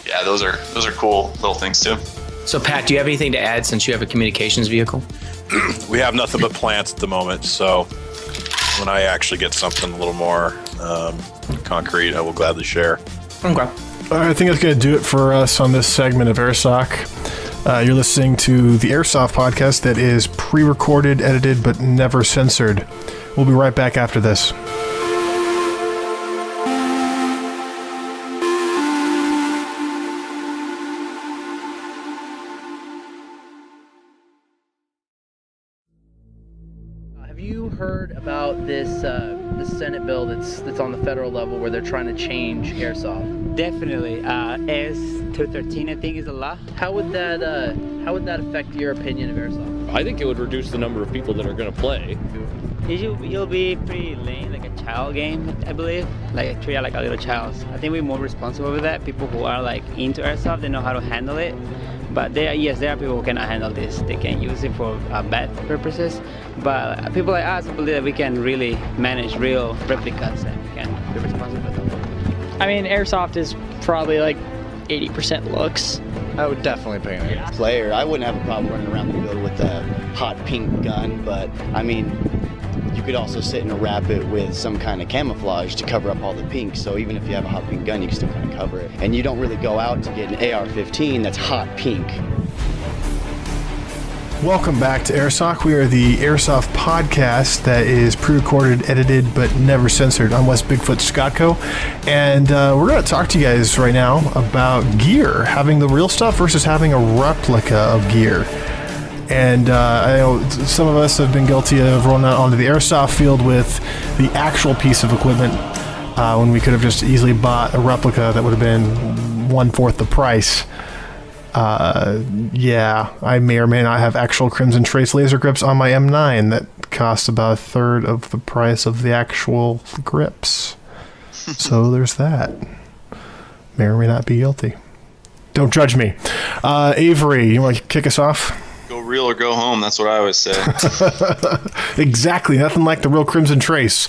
yeah, those are cool little things too. So Pat, do you have anything to add since you have a communications vehicle? We have nothing but plants at the moment, so when I actually get something a little more concrete, I will gladly share. Okay. All right, I think that's going to do it for us on this segment of Airsoft. You're listening to the Airsoft Podcast that is pre-recorded, edited, but never censored. We'll be right back after this. Have you heard about this Senate bill that's on the federal level where they're trying to change airsoft? Definitely. S213, I think, is the law. How would that affect your opinion of airsoft? I think it would reduce the number of people that are going to play. You'll be pretty lame, like a child game, I believe. Like treat it like a little child. I think we're more responsible with that. People who are like into airsoft, they know how to handle it. But there are people who cannot handle this. They can use it for bad purposes. But people like us believe that we can really manage real replicas and we can be responsible for them. I mean, airsoft is probably like 80% looks. I would definitely pay a player. I wouldn't have a problem running around the field with a hot pink gun, but I mean, you could also sit and wrap it with some kind of camouflage to cover up all the pink. So even if you have a hot pink gun, you can still kind of cover it. And you don't really go out to get an AR-15 that's hot pink. Welcome back to Airsoft. We are the Airsoft Podcast that is pre-recorded, edited, but never censored. I'm Wes Bigfoot Scottco, and we're going to talk to you guys right now about gear, having the real stuff versus having a replica of gear. And I know some of us have been guilty of rolling out onto the airsoft field with the actual piece of equipment when we could have just easily bought a replica that would have been 1/4 the price. Yeah, I may or may not have actual Crimson Trace laser grips on my M9 that cost about 1/3 of the price of the actual grips. So there's that. May or may not be guilty. Don't judge me. Avery, you want to kick us off? Go real or go home. That's what I always say. Exactly. Nothing like the real Crimson Trace.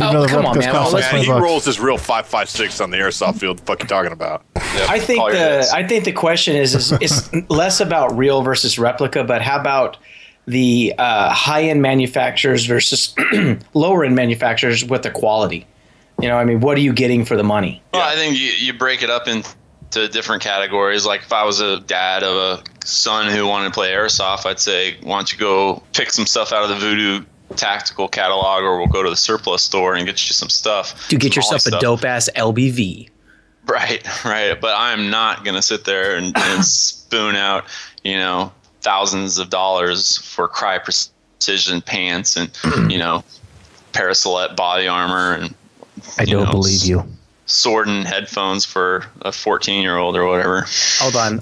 Oh, come on, man. He rolls his real 5.56 on the airsoft field. What the fuck you talking about? Yeah, I think the question is it's less about real versus replica, but how about the high-end manufacturers versus lower-end manufacturers with the quality. I mean, what are you getting for the money? Well, I think you break it up into different categories. Like if I was a dad of a son who wanted to play airsoft, I'd say, why don't you go pick some stuff out of the Voodoo Tactical catalog, or we'll go to the surplus store and get you some stuff. To get yourself a dope-ass LBV. Right. But I'm not going to sit there and spoon out, thousands of dollars for Cry Precision pants and, Parasolette body armor and I don't believe you. Sword and headphones for a 14-year-old or whatever.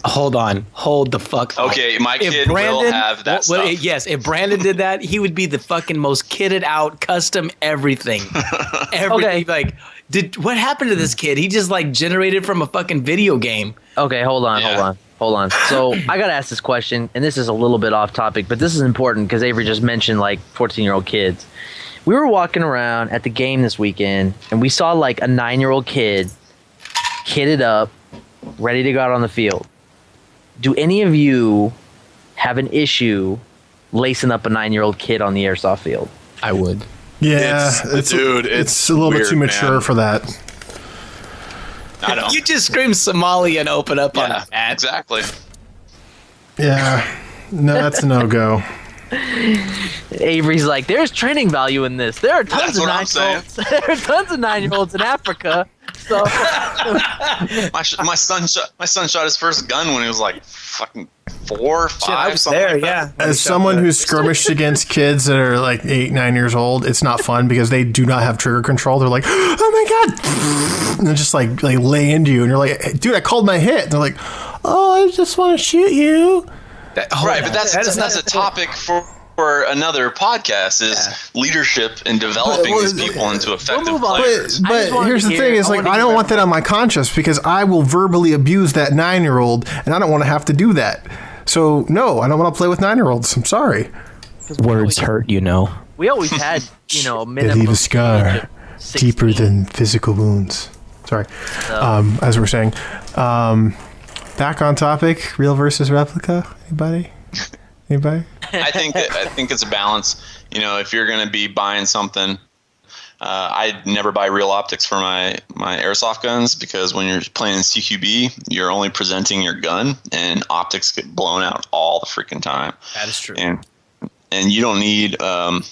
Hold the fuck up. Okay, my kid will have that stuff. Yes, if Brandon did that, he would be the fucking most kitted out, custom everything. Okay. Like, what happened to this kid? He just like generated from a fucking video game. Okay, hold on. So I got to ask this question, and this is a little bit off topic, but this is important because Avery just mentioned like 14-year-old kids. We were walking around at the game this weekend, and we saw like a 9-year-old kid kitted up, ready to go out on the field. Do any of you have an issue lacing up a 9-year-old kid on the airsoft field? I would. Yeah, it's a little bit too mature for that. I don't. You just scream Somali and open up on that. Exactly. Yeah, no, that's a no-go. Avery's like, there's training value in this. There are tons of 9-year-olds. There are tons of 9-year-olds in Africa. So my son shot his first gun when he was like fucking 4 or 5. I was there, yeah. As someone who's skirmished against kids that are like 8, 9 years old, it's not fun because they do not have trigger control. They're like, oh my god, and they just like lay into you, and you're like, hey, dude, I called my hit. And they're like, oh, I just want to shoot you. But that's a topic for another podcast is leadership and developing these people into effective players. But here's the thing is like, I don't want that on my conscience because I will verbally abuse that 9-year-old and I don't want to have to do that. So no, I don't want to play with 9-year-olds. I'm sorry. Words hurt, We always had, They minimum leave a scar deeper than physical wounds. Sorry. As we're saying, back on topic, real versus replica. Anybody? I think it's a balance. If you're going to be buying something, I never buy real optics for my airsoft guns because when you're playing in CQB, you're only presenting your gun, and optics get blown out all the freaking time. That is true. And you don't need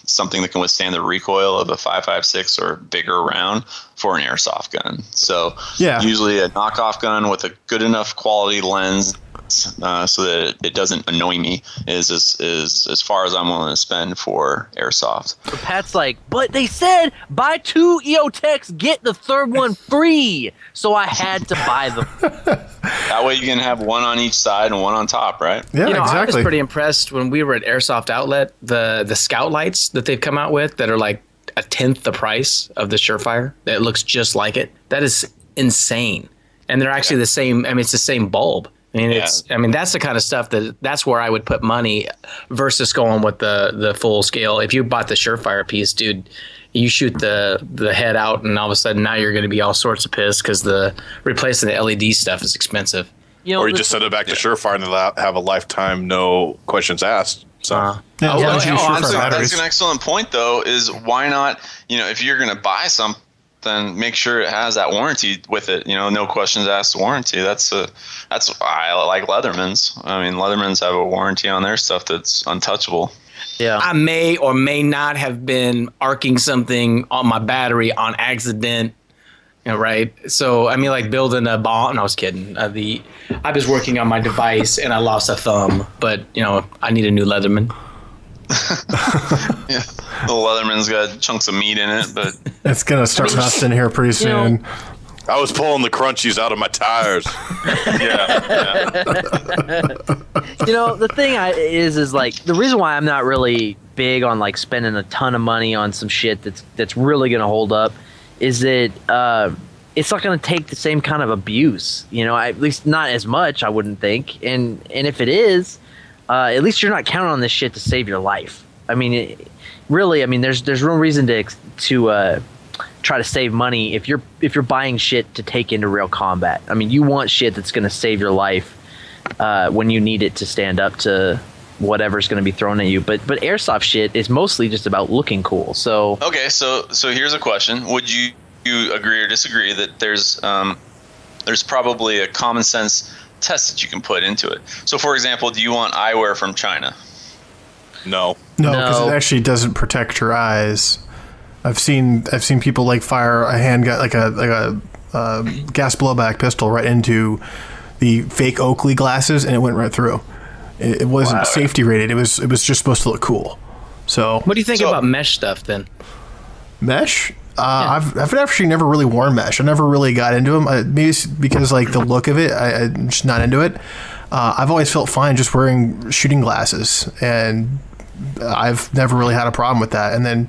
something that can withstand the recoil of a 5.56 or bigger round for an airsoft gun. So usually a knockoff gun with a good enough quality lens so that it doesn't annoy me is as far as I'm willing to spend for airsoft. But Pat's like, but they said buy 2 EOTechs, get the third one free. So I had to buy them. That way you can have one on each side and one on top, right? Yeah, exactly. I was pretty impressed when we were at Airsoft Outlet, the scout lights that they've come out with that are like a 10th the price of the Surefire. That looks just like it. That is insane. And they're actually the same. I mean, it's the same bulb. I mean, that's the kind of stuff that's where I would put money versus going with the full scale. If you bought the Surefire piece, dude, you shoot the head out and all of a sudden now you're going to be all sorts of pissed because replacing the LED stuff is expensive. Or you just send it back to Surefire and they'll have a lifetime, no questions asked. So that's an excellent point, though, is why not, if you're going to buy something, then make sure it has that warranty with it. No questions asked warranty. That's why I like Leathermans. I mean, Leathermans have a warranty on their stuff that's untouchable. Yeah. I may or may not have been arcing something on my battery on accident. Right. So, I mean, like building a bomb. No, I was kidding. I was working on my device and I lost a thumb, but I need a new Leatherman. Yeah, the Leatherman's got chunks of meat in it, but it's gonna start rusting here pretty soon. I was pulling the crunchies out of my tires. The thing is like the reason why I'm not really big on like spending a ton of money on some shit that's really gonna hold up is that it's not gonna take the same kind of abuse. At least not as much, I wouldn't think. And if it is. At least you're not counting on this shit to save your life. I mean, there's no reason to try to save money if you're buying shit to take into real combat. I mean, you want shit that's going to save your life when you need it to stand up to whatever's going to be thrown at you. But airsoft shit is mostly just about looking cool. So okay, so here's a question: would you agree or disagree that there's probably a common sense test that you can put into it? So, for example, do you want eyewear from China? No, because it actually doesn't protect your eyes. I've seen people like fire a handgun, like a gas blowback pistol, right into the fake Oakley glasses, and it went right through. It wasn't safety rated. It was just supposed to look cool. So, what do you think about mesh stuff then? Mesh? I've actually never really worn mesh. I never really got into them. Maybe it's because like the look of it, I'm just not into it. I've always felt fine just wearing shooting glasses, and I've never really had a problem with that. And then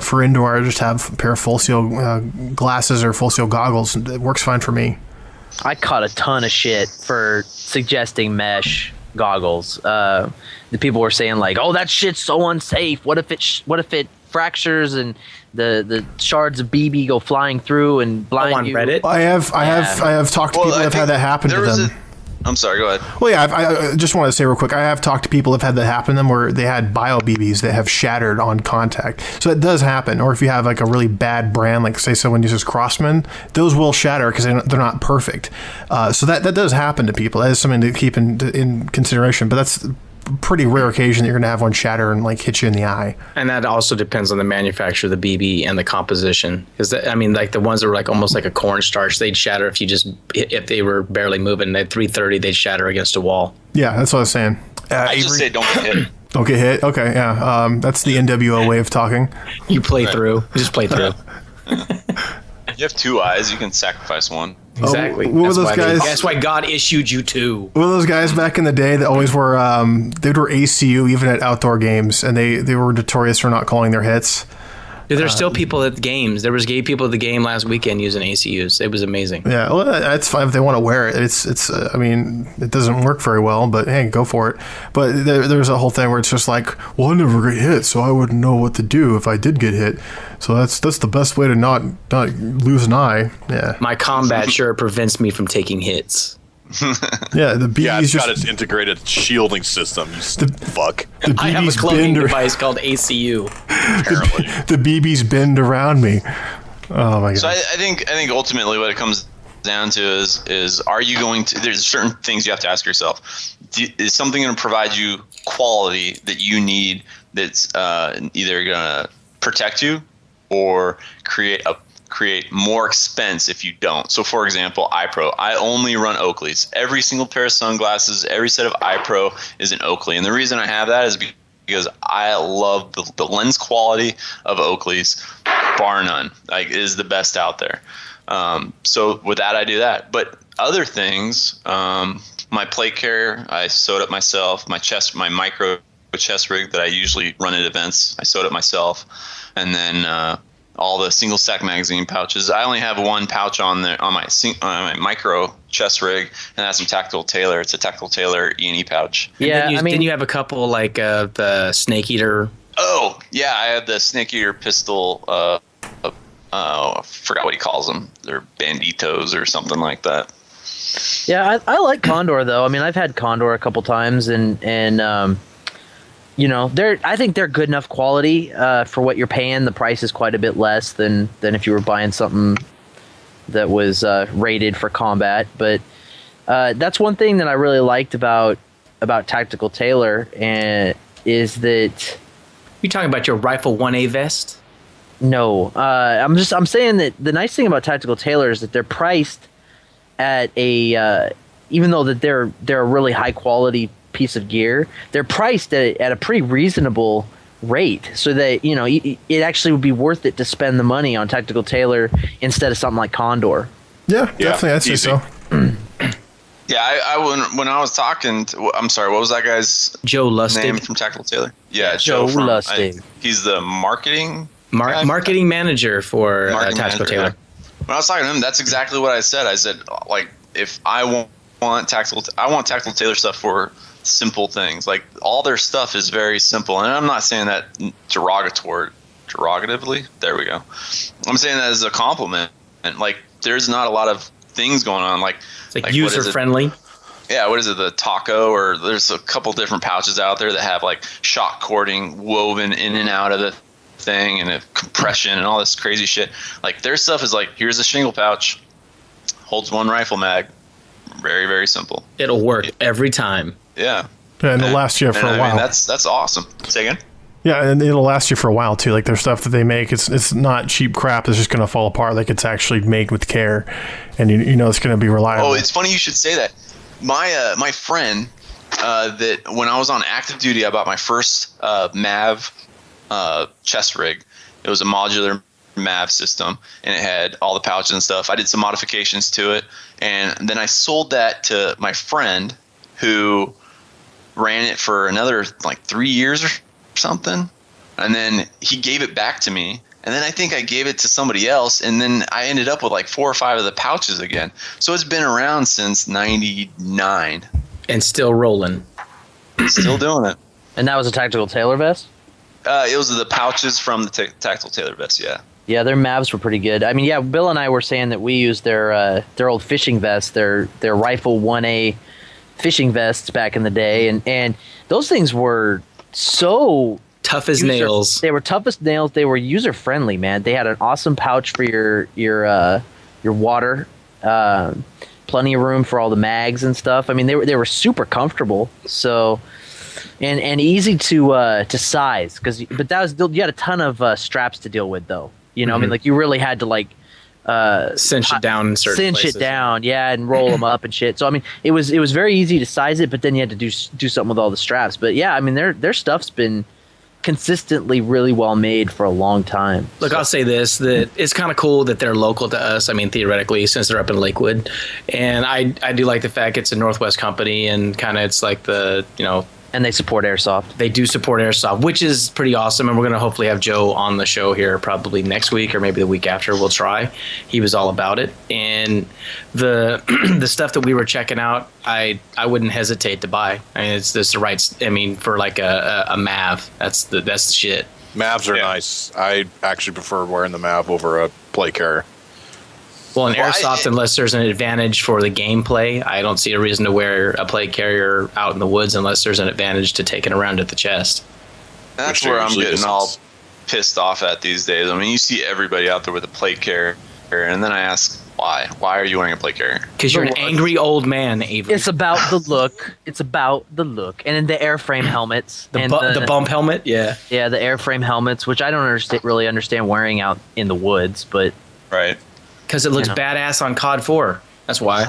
for indoor, I just have a pair of full seal glasses or full seal goggles. It works fine for me. I caught a ton of shit for suggesting mesh goggles. The people were saying like, "Oh, that shit's so unsafe. What if it fractures and the shards of BB go flying through and blind you?" Reddit. I have talked to people that have had that happen to them. I'm sorry, go ahead. Well, yeah, I just want to say real quick, I have talked to people that have had that happen to them where they had bio BBs that have shattered on contact. So it does happen. Or if you have like a really bad brand, like say someone uses Crossman, those will shatter because they're not perfect. So that does happen to people. That is something to keep in consideration. But that's a pretty rare occasion that you're going to have one shatter and like hit you in the eye. And that also depends on the manufacturer of the BB and the composition. Because like the ones that were like almost like a cornstarch, they'd shatter if they were barely moving. At 330, they'd shatter against a wall. Yeah, that's what I was saying. I just say don't get hit. Don't get hit. Okay, yeah. That's the NWO way of talking. You play through. You just play through. You have two eyes. You can sacrifice one. Exactly. What were those guys? That's why God issued you two. What were those guys back in the day that always were they'd wear ACU even at outdoor games, and they were notorious for not calling their hits? Dude, there's still people at the games. There was gay people at the game last weekend using ACUs. It was amazing. Yeah, well, that's fine if they want to wear it. It's. I mean, it doesn't work very well, but hey, go for it. But there's a whole thing where it's just like, well, I never get hit, so I wouldn't know what to do if I did get hit. So that's the best way to not lose an eye. Yeah. My combat shirt prevents me from taking hits. Yeah, the BB's yeah, it's got its integrated shielding system. You fuck. The I have a BB's cloaking device called ACU. Apparently, the BB's bend around me. Oh my god. So I think ultimately what it comes down to is are you going to? There's certain things you have to ask yourself. Is something going to provide you quality that you need that's either going to protect you or create more expense if you don't. So for example, iPro, I only run Oakleys. Every single pair of sunglasses, every set of iPro is an Oakley. And the reason I have that is because I love the lens quality of Oakleys, bar none. Like, it is the best out there. So with that, I do that. But other things, my plate carrier, I sewed up myself. My micro chest rig that I usually run at events, I sewed up myself. And then all the single stack magazine pouches. I only have one pouch on my micro chest rig, and that's from Tactical Tailor. It's a Tactical Tailor E&E pouch. Yeah, then you have a couple like the Snake Eater. Oh yeah, I have the Snake Eater pistol. I forgot what he calls them. They're banditos or something like that. Yeah, I like Condor though. I mean, I've had Condor a couple times, and you know, I think they're good enough quality for what you're paying. The price is quite a bit less than if you were buying something that was rated for combat. But that's one thing that I really liked about Tactical Tailor, and is that you talking about your Rifle 1A vest? No, I'm saying that the nice thing about Tactical Tailor is that they're priced at a even though that they're a really high quality piece of gear, they're priced at a pretty reasonable rate, so that, you know, it actually would be worth it to spend the money on Tactical Tailor instead of something like Condor. Yeah, definitely, I'd say so. Yeah, I when I was talking I'm sorry, what was that guy's Joe Lustig name from Tactical Tailor? Yeah, Joe Lustig. He's the marketing manager for Tactical Tailor. When I was talking to him, that's exactly what I said. I said, like, if I want Tactical Tailor stuff for simple things. Like, all their stuff is very simple, and I'm not saying that derogatively. There we go. I'm saying that as a compliment. And like, there's not a lot of things going on. Like user friendly. Yeah, what is it, the taco, or there's a couple different pouches out there that have like shock cording woven in and out of the thing, and a compression and all this crazy shit. Like their stuff is like, here's a shingle pouch, holds 1 rifle mag. Very, very simple. It'll work every time. Yeah. And it'll last you for a while. Mean, that's awesome. Say again? Yeah, and it'll last you for a while too. Like their stuff that they make, it's not cheap crap. It's just gonna fall apart. Like it's actually made with care, and you know it's gonna be reliable. Oh, it's funny you should say that. My friend that when I was on active duty, I bought my first MAV chest rig. It was a modular MAV system, and it had all the pouches and stuff. I did some modifications to it, and then I sold that to my friend who ran it for another like 3 years or something, and then he gave it back to me, and then I think I gave it to somebody else, and then I ended up with like 4 or 5 of the pouches again. So it's been around since '99 and still rolling. Still doing it. And that was a tactical tailor vest? It was the pouches from the tactical tailor vest. Yeah, their Mavs were pretty good. I mean, yeah, Bill and I were saying that we used their old fishing vests, their rifle 1A fishing vests back in the day, and those things were so tough as nails. They were tough as nails. They were user friendly, man. They had an awesome pouch for your water, plenty of room for all the mags and stuff. I mean, they were super comfortable. So, and easy to size but you had a ton of straps to deal with though. You know, I mean, like you really had to like cinch it down in certain places. Yeah, and roll them up and shit. So I mean, it was very easy to size it, but then you had to do something with all the straps. But yeah, I mean, their stuff's been consistently really well made for a long time. Look, I'll say this, that it's kind of cool that they're local to us. I mean, theoretically, since they're up in Lakewood, and I do like the fact it's a Northwest company, and kind of it's like the, you know. And they support Airsoft. They do support Airsoft, which is pretty awesome. And we're going to hopefully have Joe on the show here probably next week or maybe the week after. We'll try. He was all about it. And the the stuff that we were checking out, I wouldn't hesitate to buy. I mean, it's the right. I mean, for like a MAV, that's the shit. MAVs are nice. I actually prefer wearing the MAV over a plate carrier. Well, in Airsoft, unless there's an advantage for the gameplay, I don't see a reason to wear a plate carrier out in the woods unless there's an advantage to taking around at the chest. That's where I'm getting all pissed off at these days. I mean, you see everybody out there with a plate carrier, and then I ask, why? Why are you wearing a plate carrier? Because you're an angry old man, Avery. It's about the look. It's about the look. And then the airframe helmets. The bump helmet, yeah. Yeah, the airframe helmets, which I don't really understand wearing out in the woods, but... Right. Because it looks badass on COD 4. That's why.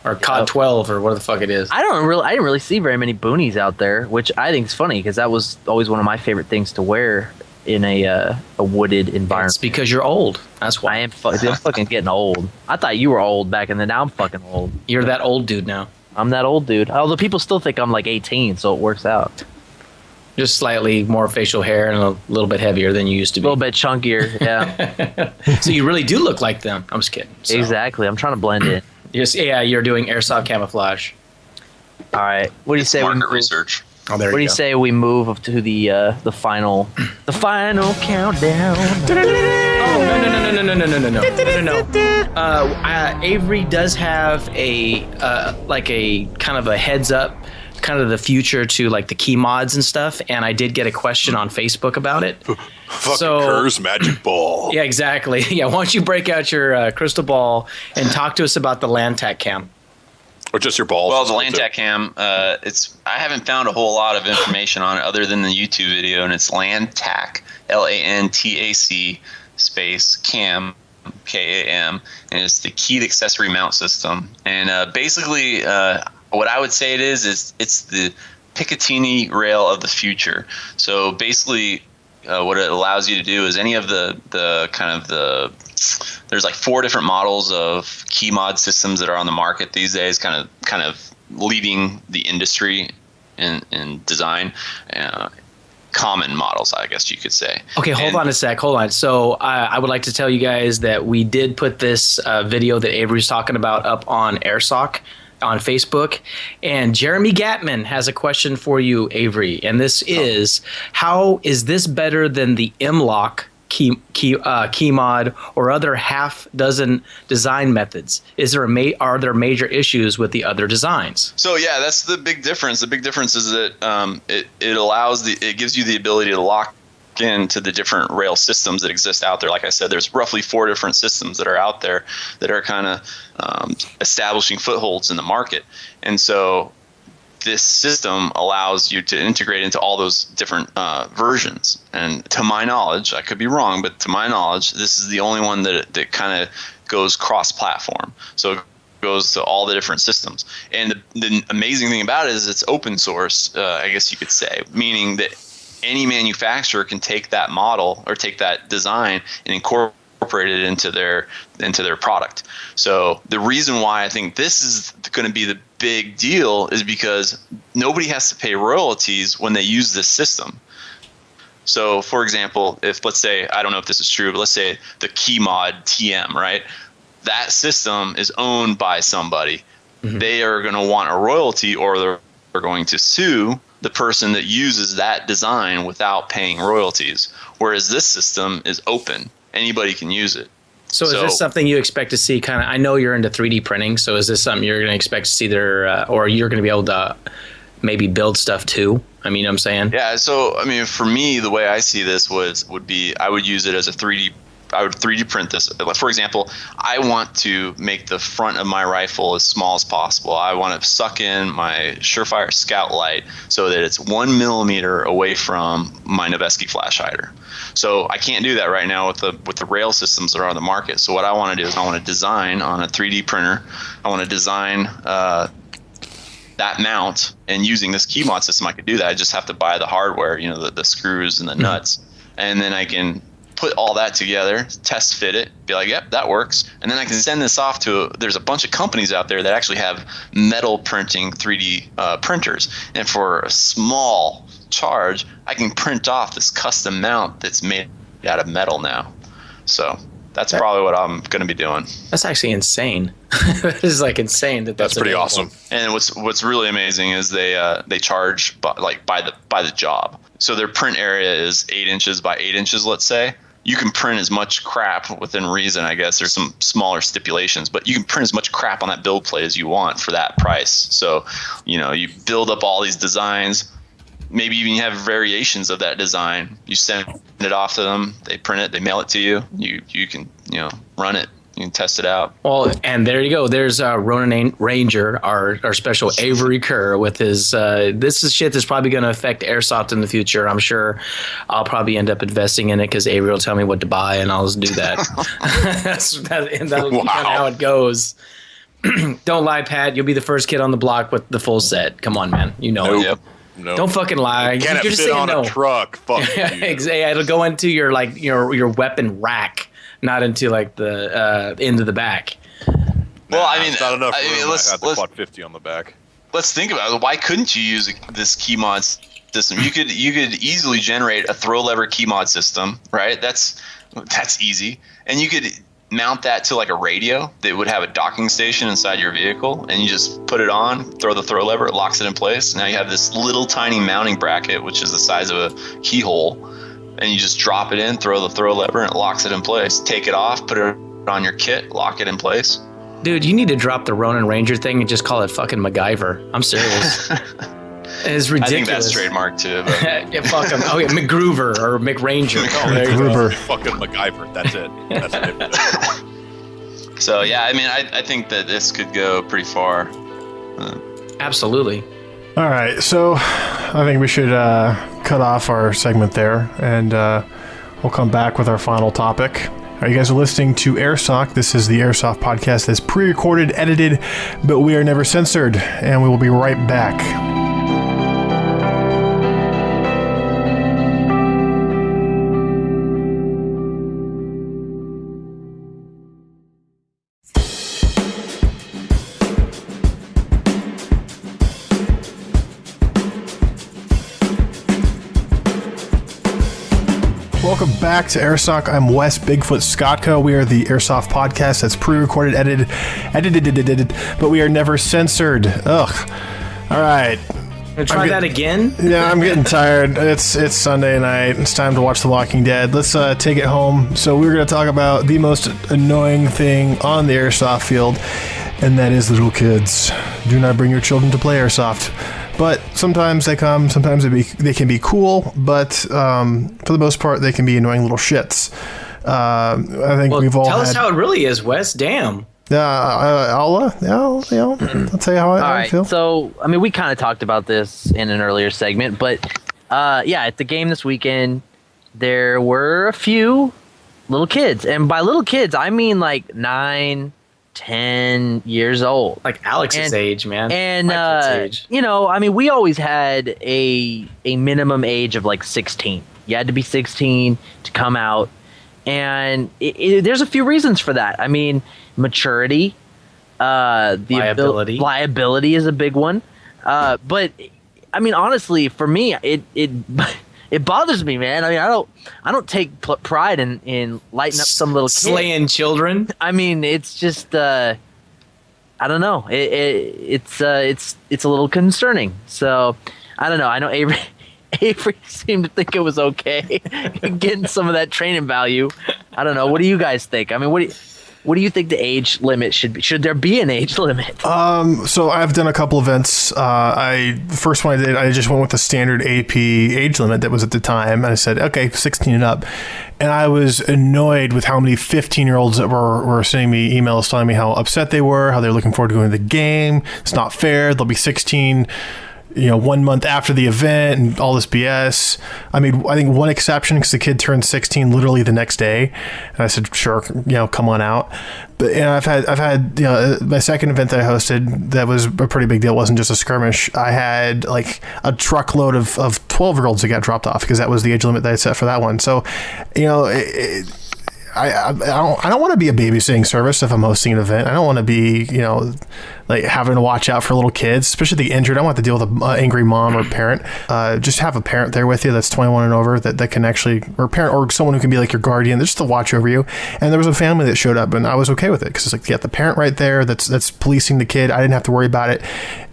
Or COD 12 or what the fuck it is. I didn't really see very many boonies out there, which I think is funny because that was always one of my favorite things to wear in a wooded environment. It's because you're old. That's why. I'm fucking getting old. I thought you were old back in the day. Now I'm fucking old. You're that old dude now. I'm that old dude. Although people still think I'm like 18, so it works out. Just slightly more facial hair and a little bit heavier than you used to be. A little bit chunkier, yeah. So you really do look like them. I'm just kidding. So. Exactly. I'm trying to blend in. You're doing Airsoft camouflage. All right. What do you say? Market research. Oh, there what do you say we move to the final countdown? No. Avery does have a kind of a heads up, kind of the future to like the key mods and stuff, and I did get a question on Facebook about it. Fucking Kerr's magic ball. Yeah, exactly. Yeah, why don't you break out your crystal ball and talk to us about the LandTac cam? Or just your balls? Well, the LandTac cam, I haven't found a whole lot of information on it other than the YouTube video, and it's LandTac, LANTAC space cam, KAM, and it's the keyed accessory mount system. And basically, what I would say it's the Picatinny rail of the future. So basically, what it allows you to do is any of there's like 4 different models of key mod systems that are on the market these days, kind of leading the industry in design. Common models, I guess you could say. Okay, hold on a sec. Hold on. So I would like to tell you guys that we did put this video that Avery's talking about up on Airsoft on Facebook, and Jeremy Gatman has a question for you, Avery, and this is, how is this better than the M-Lock key mod or other half dozen design methods? Are there major issues with the other designs? So yeah, that's the big difference. The big difference is that it gives you the ability to lock into the different rail systems that exist out there. Like I said, there's roughly 4 different systems that are out there that are kind of establishing footholds in the market. And so this system allows you to integrate into all those different versions. And to my knowledge, I could be wrong, but to my knowledge, this is the only one that kind of goes cross-platform. So it goes to all the different systems. And the amazing thing about it is it's open source, I guess you could say, meaning that any manufacturer can take that model or take that design and incorporate it into their product. So the reason why I think this is going to be the big deal is because nobody has to pay royalties when they use this system. So for example, if let's say, I don't know if this is true, but let's say the key mod TM, right? That system is owned by somebody. Mm-hmm. They are going to want a royalty, or they're going to sue the person that uses that design without paying royalties. Whereas this system is open. Anybody can use it. So is this something you expect to see kind of, I know you're into 3D printing, so is this something you're going to expect to see there, or you're going to be able to maybe build stuff too? I mean, you know what I'm saying? Yeah, so I mean, for me, the way I see this would be I would use it as I would 3D print this. For example, I want to make the front of my rifle as small as possible. I want to suck in my Surefire Scout light so that it's 1 millimeter away from my Noveske flash hider. So I can't do that right now with the rail systems that are on the market. So what I want to do is I want to design on a 3D printer. I want to design that mount, and using this key mod system, I could do that. I just have to buy the hardware, the screws and the nuts, and then I can put all that together, test fit it, be like, yep, that works. And then I can send this off there's a bunch of companies out there that actually have metal printing 3D printers. And for a small charge, I can print off this custom mount that's made out of metal now. So that's probably what I'm going to be doing. That's actually insane. This is like insane that's pretty available. awesome. And what's really amazing is they charge by the job. So their print area is 8 inches by 8 inches, let's say. You can print as much crap within reason, I guess. There's some smaller stipulations, but you can print as much crap on that build plate as you want for that price. So, you build up all these designs, maybe even you have variations of that design. You send it off to them, they print it, they mail it to you. You can, run it. You can test it out. Well, and there you go. There's Ronan Ranger, our special Avery Kerr with his. This is shit that's probably going to affect Airsoft in the future. I'm sure I'll probably end up investing in it because Avery will tell me what to buy, and I'll just do that. That's kind of how it goes. Don't lie, Pat. You'll be the first kid on the block with the full set. Come on, man. You know it. Yep. No. Don't fucking lie. Can You're it just fit saying on no. a truck? Fuck you. It'll go into your weapon rack, not into like the into the back. Well, I mean, it's not enough room. let's I had the quad 50 on the back. Let's think about it. Why couldn't you use this key mod system? You could easily generate a throw lever key mod system, right? That's easy, and you could mount that to like a radio that would have a docking station inside your vehicle, and you just put it on, throw the throw lever, it locks it in place. Now you have this little tiny mounting bracket, which is the size of a keyhole, and you just drop it in, throw the throw lever, and it locks it in place. Take it off, put it on your kit, lock it in place. Dude, you need to drop the Ronin Ranger thing and just call it fucking MacGyver. I'm serious. It's ridiculous. I think that's trademarked too. But. Yeah, fuck him. Oh yeah, McGroover or McRanger. Oh, there you go. Fucking MacGyver. That's it. That's it. So yeah, I mean, I think that this could go pretty far. Absolutely. All right, so I think we should cut off our segment there, and we'll come back with our final topic. All right, you guys are listening to Airsoft. This is the Airsoft Podcast that's pre-recorded, edited, but we are never censored, and we will be right back. Welcome back to Airsoft. I'm Wes Bigfoot Scotco. We are the Airsoft Podcast that's pre-recorded, edited, but we are never censored. Ugh. All right. Try that again? Yeah, I'm getting tired. It's Sunday night. It's time to watch The Walking Dead. Let's take it home. So we're going to talk about the most annoying thing on the airsoft field, and that is little kids. Do not bring your children to play airsoft. But sometimes they come, sometimes they can be cool, but for the most part, they can be annoying little shits. I think we've all tell had... us how it really is, Wes. Damn. I'll tell you how I feel. So, I mean, we kind of talked about this in an earlier segment, but at the game this weekend, there were a few little kids. And by little kids, I mean like 9, 10 years old. Like Alex's age, man. And, age. I mean, we always had a minimum age of like 16. You had to be 16 to come out. And there's a few reasons for that. I mean, maturity, liability. Liability is a big one. But I mean, honestly, for me, it bothers me, man. I mean, I don't take pride in lighting up some little kid. Slaying children. I mean, it's just I don't know. It's a little concerning. So I don't know. I know Avery seemed to think it was okay getting some of that training value. I don't know. What do you guys think? I mean, what do you think the age limit should be? Should there be an age limit? So I've done a couple events. The first one I did, I just went with the standard AP age limit that was at the time. And I said, okay, 16 and up. And I was annoyed with how many 15-year-olds that were sending me emails telling me how upset they were, how they're looking forward to going to the game. It's not fair. They'll be 16 1 month after the event and all this BS. I mean, I think one exception because the kid turned 16 literally the next day. And I said, sure, come on out. But I've had my second event that I hosted that was a pretty big deal. It wasn't just a skirmish. I had like a truckload of 12-year-olds that got dropped off because that was the age limit that I set for that one. So, I don't want to be a babysitting service if I'm hosting an event. I don't want to be, like having to watch out for little kids, especially the injured. I don't want to deal with an angry mom or parent. Just have a parent there with you that's 21 and over that can actually, or a parent or someone who can be like your guardian, just to watch over you. And there was a family that showed up and I was okay with it because it's like, you got the parent right there that's policing the kid. I didn't have to worry about it.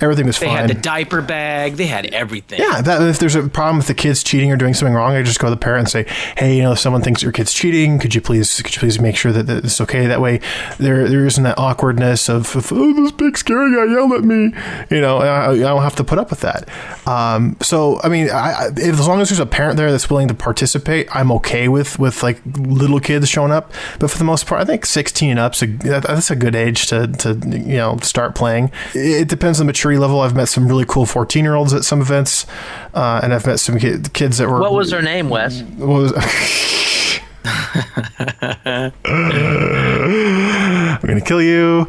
Everything was fine. They had the diaper bag. They had everything. Yeah. If there's a problem with the kids cheating or doing something wrong, I just go to the parent and say, hey, if someone thinks your kid's cheating, could you please make sure that it's okay? That way there isn't that awkwardness of oh, this big scary guy yelled at me, I don't have to put up with that. So, I mean, as long as there's a parent there that's willing to participate, I'm okay with like little kids showing up. But for the most part, I think 16 and up, that's a good age to start playing. It depends on the maturity level. I've met some really cool 14-year-olds at some events, and I've met some kids that were... What was her name, Wes? I'm gonna kill you.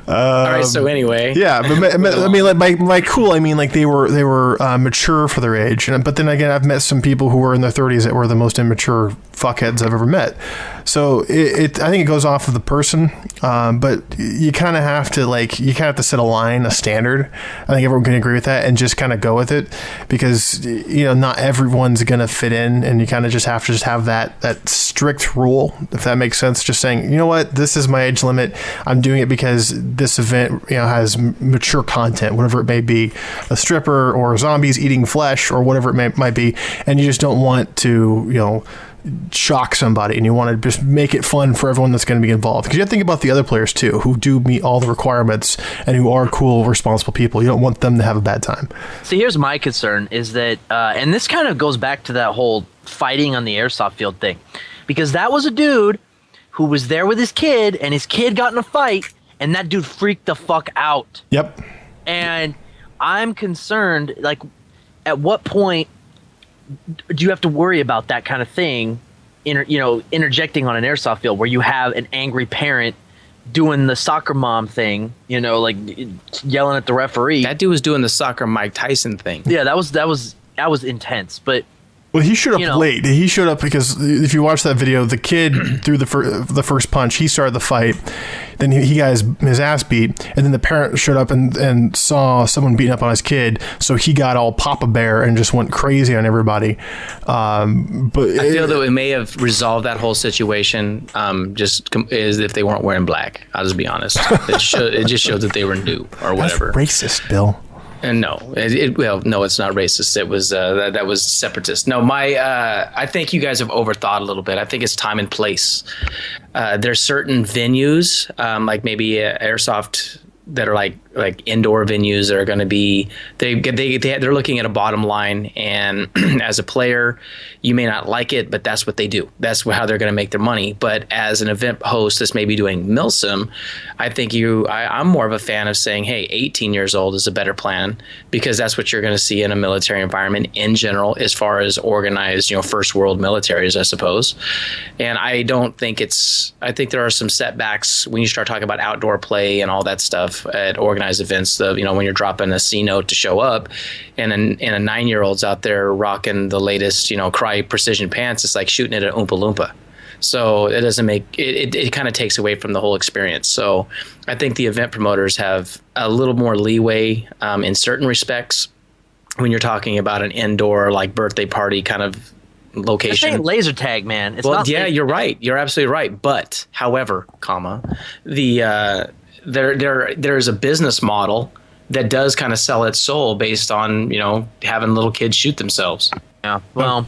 All right. So anyway, yeah, but I mean, like by cool, I mean like they were mature for their age. But then again, I've met some people who were in their 30s that were the most immature fuckheads I've ever met. So I think it goes off of the person, but you kind of have to set a line, a standard. I think everyone can agree with that and just kind of go with it because not everyone's gonna fit in, and you kind of just have to have that strict rule, if that makes sense. Just saying, you know what, this is my age limit. I'm doing it because this event has mature content, whatever it may be, a stripper or zombies eating flesh or whatever it might be, and you just don't want to shock somebody, and you want to just make it fun for everyone that's going to be involved, because you have to think about the other players too, who do meet all the requirements and who are cool, responsible people. You don't want them to have a bad time. See, here's my concern is that and this kind of goes back to that whole fighting on the airsoft field thing, because that was a dude who was there with his kid, and his kid got in a fight, and that dude freaked the fuck out. Yep. And I'm concerned, like, at what point do you have to worry about that kind of thing, interjecting on an airsoft field where you have an angry parent doing the soccer mom thing, like yelling at the referee? That dude was doing the soccer Mike Tyson thing. Yeah, that was intense, but. Well, he showed up late. He showed up because if you watch that video, the kid threw the first punch. He started the fight. Then he got his ass beat. And then the parent showed up and saw someone beating up on his kid. So he got all Papa Bear and just went crazy on everybody. But I feel that we may have resolved that whole situation just as if they weren't wearing black. I'll just be honest. It just showed that they were new or whatever. That's racist, Bill. And no, no, it's not racist. It was that was separatist. No, I think you guys have overthought a little bit. I think it's time and place. There's certain venues, like maybe Airsoft, that are like indoor venues that are going to be they're looking at a bottom line, and as a player you may not like it, but that's what they do. That's how they're going to make their money. But as an event host that's maybe doing milsim, I think I'm more of a fan of saying, hey, 18 years old is a better plan, because that's what you're going to see in a military environment in general, as far as organized, first world militaries, I suppose. And I think there are some setbacks when you start talking about outdoor play and all that stuff at organized events. When you're dropping a C note to show up, and a 9-year-old's out there rocking the latest, Cry precision pants, it's like shooting at an Oompa Loompa. So it doesn't make it kind of takes away from the whole experience. So I think the event promoters have a little more leeway in certain respects when you're talking about an indoor, like, birthday party kind of location. This ain't laser tag, man. It's not you're right. You're absolutely right. But however, there's a business model that does kind of sell its soul based on, having little kids shoot themselves. Yeah. Well,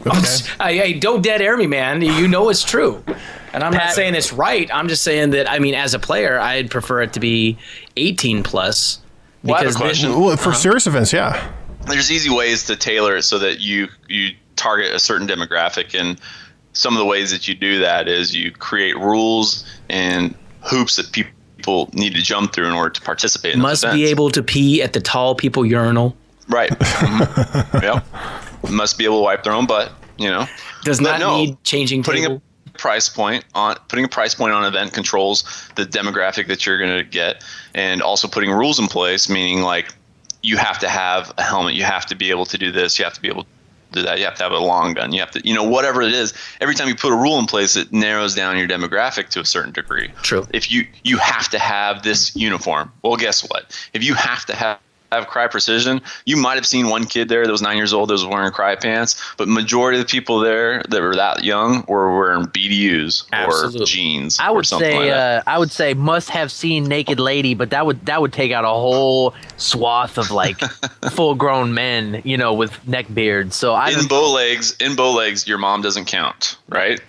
hey, don't dead air me, man. It's true. And I'm not saying it's right. I'm just saying that, as a player, I'd prefer it to be 18 plus. Well, I have a question. For serious events, yeah. There's easy ways to tailor it so that you target a certain demographic, and some of the ways that you do that is you create rules and hoops that people need to jump through in order to participate in Must be able to pee at the tall people urinal. Right. Mm-hmm. Yep. Must be able to wipe their own butt, Does not need changing table. Putting a price point on event controls the demographic that you're going to get, and also putting rules in place, meaning like you have to have a helmet, you have to be able to do this, you have to be able to do that, you have to have a long gun, you have to, whatever it is. Every time you put a rule in place, it narrows down your demographic to a certain degree. True. If you have to have this uniform, well, guess what? If you have to have Cry Precision, you might have seen one kid there that was 9 years old that was wearing Cry pants, but majority of the people there that were that young were wearing BDUs or jeans. I would say I would say must have seen naked lady, but that would take out a whole swath of like full grown men, with neck beards. So in bow legs, your mom doesn't count, right?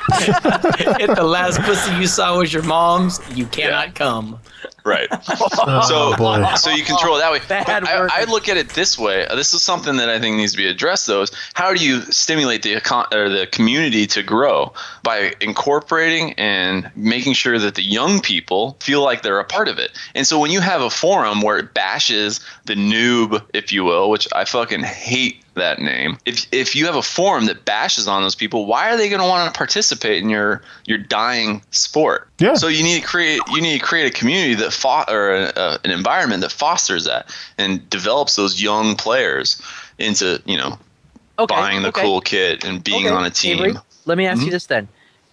If the last pussy you saw was your mom's, you cannot come. Right. So you control it that way. But I look at it this way. This is something that I think needs to be addressed, though, is how do you stimulate the community to grow? By incorporating and making sure that the young people feel like they're a part of it. And so when you have a forum where it bashes the noob, if you will, which I fucking hate that name. If you have a forum that bashes on those people, why are they going to want to participate in your dying sport? Yeah. So you need to create a community that an environment that fosters that and develops those young players into buying the cool kit and being on a team. Avery, let me ask you this then: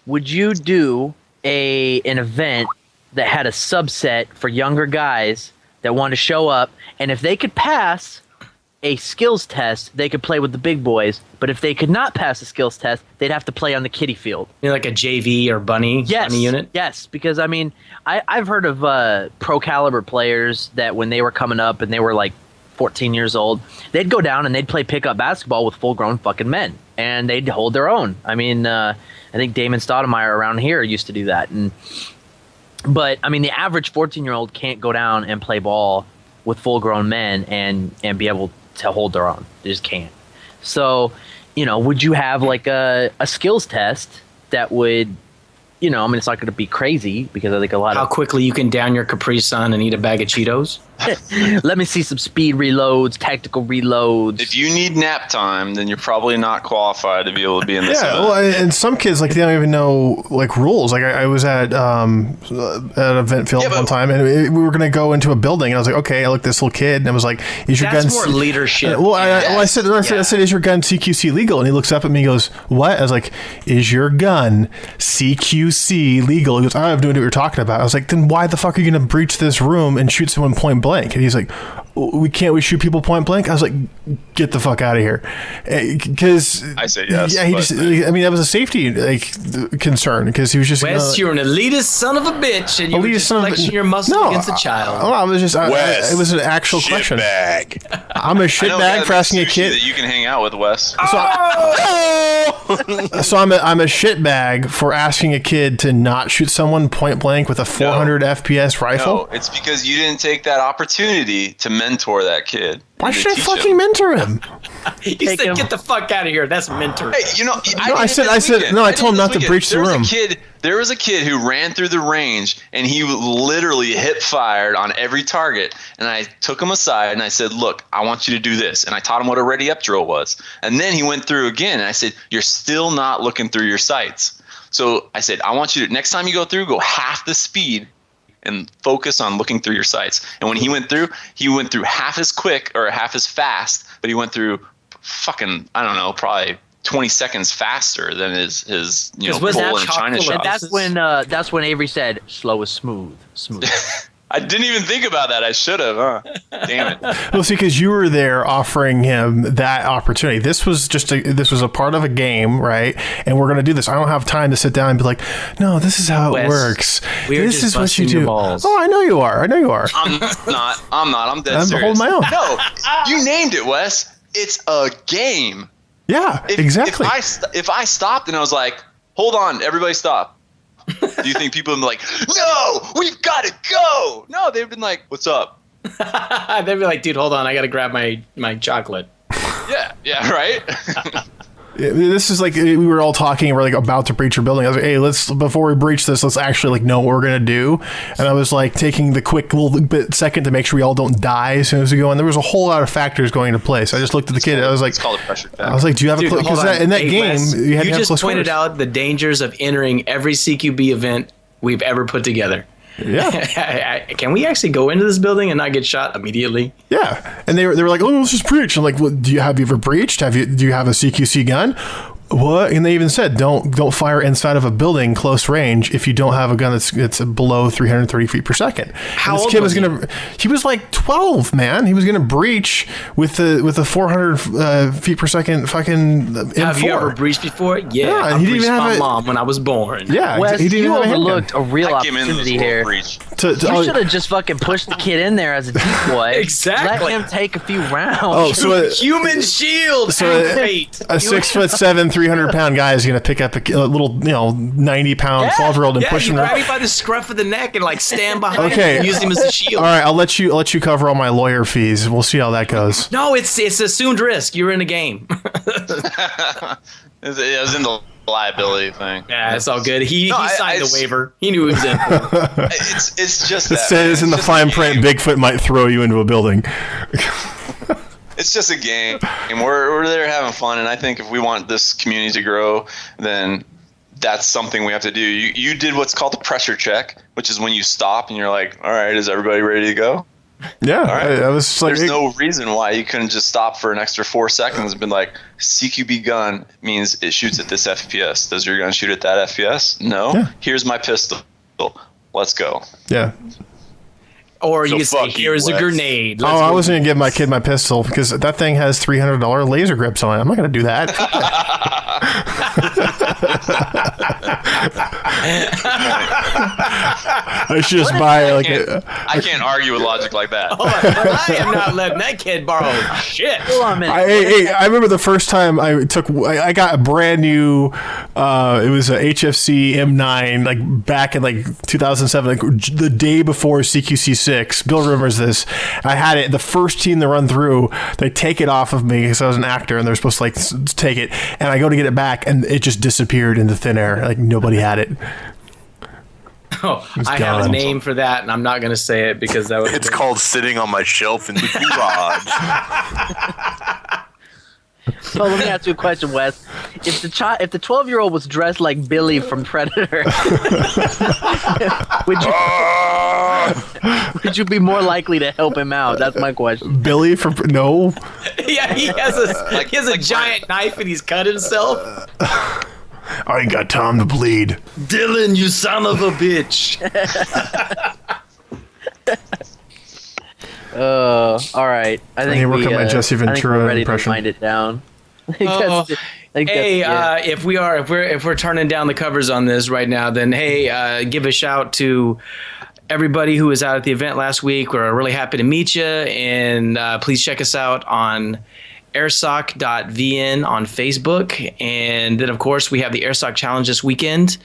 would you do an event that had a subset for younger guys that want to show up, and if they could pass a skills test, they could play with the big boys, but if they could not pass a skills test, they'd have to play on the kiddie field? Like a JV or bunny unit? Yes, because I've heard of pro caliber players that when they were coming up and they were like 14 years old, they'd go down and they'd play pickup basketball with full grown fucking men, and they'd hold their own. I think Damon Stoudemire around here used to do that. But the average 14-year-old can't go down and play ball with full grown men and be able to hold their own. They just can't. So, would you have like a skills test that would, it's not going to be crazy, because I think how quickly you can down your Capri Sun and eat a bag of Cheetos? Let me see some speed reloads, tactical reloads. If you need nap time, then you're probably not qualified to be able to be in this event. Well, and some kids, they don't even know, rules. I was at an event field one time, and we were going to go into a building, and I was like, okay, I looked at this little kid, and I was like, is your gun... That's more leadership. I said, is your gun CQC legal? And he looks up at me and goes, what? I was like, is your gun CQC legal? He goes, I have no idea what you're talking about. I was like, then why the fuck are you going to breach this room and shoot someone point blank? And he's like, we shoot people point blank? I was like, get the fuck out of here. Because I said yes. Yeah, that was a safety concern because he was just. Wes, you're an elitist son of a bitch, and you were just flexing your muscle against a child. I was just. Wes, it was an actual question. Bag. I'm a shitbag for asking a kid that you can hang out with, Wes. So I'm a shitbag for asking a kid to not shoot someone point blank with a 400 FPS rifle. No, it's because you didn't take that opportunity to mentor that kid. Why should I fucking mentor him? He said, "Get the fuck out of here." That's mentor. Hey, I told him not to breach the room. There was a kid who ran through the range and he literally hip fired on every target. And I took him aside and I said, "Look, I want you to do this." And I taught him what a ready up drill was. And then he went through again and I said, "You're still not looking through your sights." So I said, "I want you to, next time you go through, go half the speed and focus on looking through your sights." And when he went through half as quick or half as fast, but he went through fucking, I don't know, probably 20 seconds faster than his pull in China shot. And that's when Avery said, "Slow is smooth." I didn't even think about that. I should have, huh? Damn it. Well, see, because you were there offering him that opportunity. This was a part of a game, right? And we're going to do this. I don't have time to sit down and be like, "No, this is how it works. This is what you do." Oh, I know you are. I'm not. I'm dead serious. I'm holding my own. No, you named it, Wes. It's a game. Yeah, exactly. If I stopped and I was like, "Hold on, everybody stop." Do you think people would be like, "No, we've got to go"? No, they've been like, "What's up?" They'd be like, "Dude, hold on, I got to grab my chocolate." Yeah, right? This is like we were all talking. We're like about to breach your building. I was like, "Hey, before we breach this, let's actually know what we're gonna do." And I was like taking the quick little second to make sure we all don't die as soon as we go. And there was a whole lot of factors going into place. I just looked at the kid. I was like, "It's called a pressure test." I was like, "Do you have a clue?" Because in that game, Wes, you had to have just close pointed quarters. out the dangers of entering every CQB event we've ever put together. Yeah. Can we actually go into this building and not get shot immediately? Yeah. And they were like, "Oh, let's just breach." I'm like, "Well, have you ever breached? Do you have a CQC gun?" What? And they even said, don't fire inside of a building close range if you don't have a gun that's below 330 feet per second. How old was he? He was like 12, man. He was gonna breach with the 400 feet per second fucking M4. Have you ever breached before? Yeah, and I he didn't breached even have my mom when I was born. Yeah, Wes, he didn't you even have overlooked a real opportunity here. You should have just fucking pushed the kid in there as a decoy. Exactly. Let him take a few rounds. Oh, so human shield. So a 6'7", 300-pound guy is going to pick up a little, 90-pound 12-year-old and push him grab around. him by the scruff of the neck and stand behind him Okay, and use him as a shield. All right, I'll let you cover all my lawyer fees. We'll see how that goes. No, it's assumed risk. You're in a game. It was in the liability thing. Yeah, it's all good. He signed the waiver. He knew he was in for it. It's just it says in the fine print, Bigfoot might throw you into a building. It's just a game. And we're there having fun, and I think if we want this community to grow, then that's something we have to do. You did what's called a pressure check, which is when you stop and you're like, "All right, is everybody ready to go?" Yeah, all right. I was like, there's no reason why you couldn't just stop for an extra 4 seconds and been like, "CQB gun means it shoots at this FPS. Does your gun shoot at that FPS? No. Yeah. Here's my pistol. Let's go." Yeah. Or you say, "Here's a grenade." I wasn't going to give my kid my pistol because that thing has $300 laser grips on it. I'm not going to do that. I should just buy I can't argue with logic like that. I am not letting that kid borrow shit. Hold on a minute. I remember the first time I got a brand new, it was a HFC M9, like back in like 2007, like the day before CQC6. Bill remembers this. I had it. The first team to run through, they take it off of me because I was an actor and they're supposed to like take it. And I go to get it back and it just disappeared into thin air. Like nobody had it. Oh, I have a name for that, and I'm not going to say it because that would. It's called sitting on my shelf in the garage. So let me ask you a question, Wes. If the 12-year-old was dressed like Billy from Predator, would you be more likely to help him out? That's my question. Billy from no. Yeah, he has a giant knife and he's cut himself. I ain't got time to bleed. Dylan, you son of a bitch. all right. I think need to work on my Jesse I think Ventura we're ready impression. to wind it down. Hey, if we're turning down the covers on this right now, then hey, give a shout to everybody who was out at the event last week. We're really happy to meet you, and please check us out on airsoc.vn on Facebook. And then, of course, we have the Airsoc Challenge this weekend.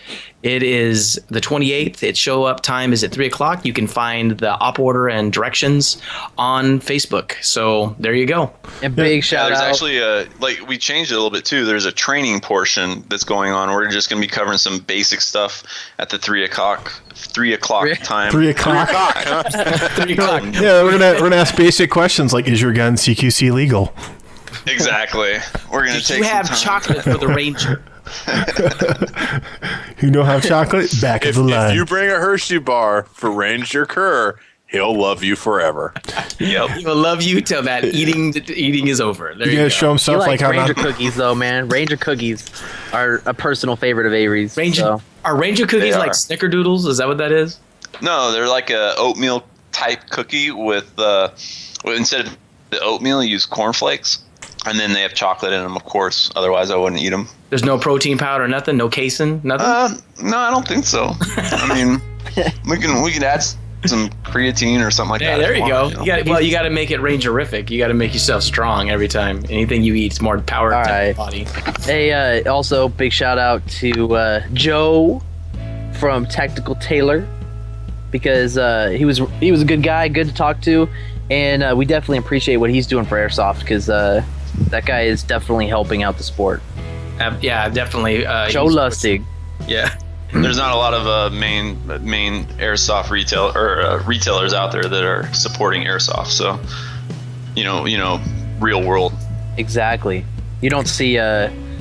It is the 28th. Its show up time is at 3 o'clock. You can find the op order and directions on Facebook. So there you go. And big shout there's out. actually we changed it a little bit too. There's a training portion that's going on. We're just going to be covering some basic stuff at the 3 o'clock time. 3 o'clock. 3 o'clock. Yeah, we're gonna ask basic questions like, is your gun CQC legal? Exactly. We're going to take You some have time. chocolate for the Ranger. You don't have chocolate? Back of the line. If you bring a Hershey bar for Ranger Kerr, he'll love you forever. Yep. He will love you till that eating is over. There You you gotta go. show him He stuff like likes how Ranger not. cookies, though, man. Ranger cookies are a personal favorite of Avery's. Are Ranger cookies They like are. snickerdoodles? Is that what that is? No, they're like a oatmeal type cookie with instead of the oatmeal, you use cornflakes, and then they have chocolate in them. Of course, otherwise I wouldn't eat them. There's no protein powder, nothing, no casein, nothing. No, I don't think so. I mean, we can add some creatine or something like Yeah, that. there if you go. want, You got to make it Rangerific. You got to make yourself strong every time. Anything you eat is more power to right. the body. Hey, also big shout out to Joe from Tactical Tailor, because he was a good guy, good to talk to, and we definitely appreciate what he's doing for Airsoft, because that guy is definitely helping out the sport. Yeah, definitely. Joe Lustig. Yeah. There's not a lot of main airsoft retailers out there that are supporting airsoft. So, you know, real world. Exactly. You don't see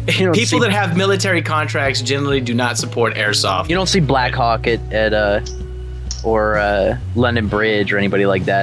People that have military contracts generally do not support airsoft. you don't see Blackhawk at or London Bridge or anybody like that.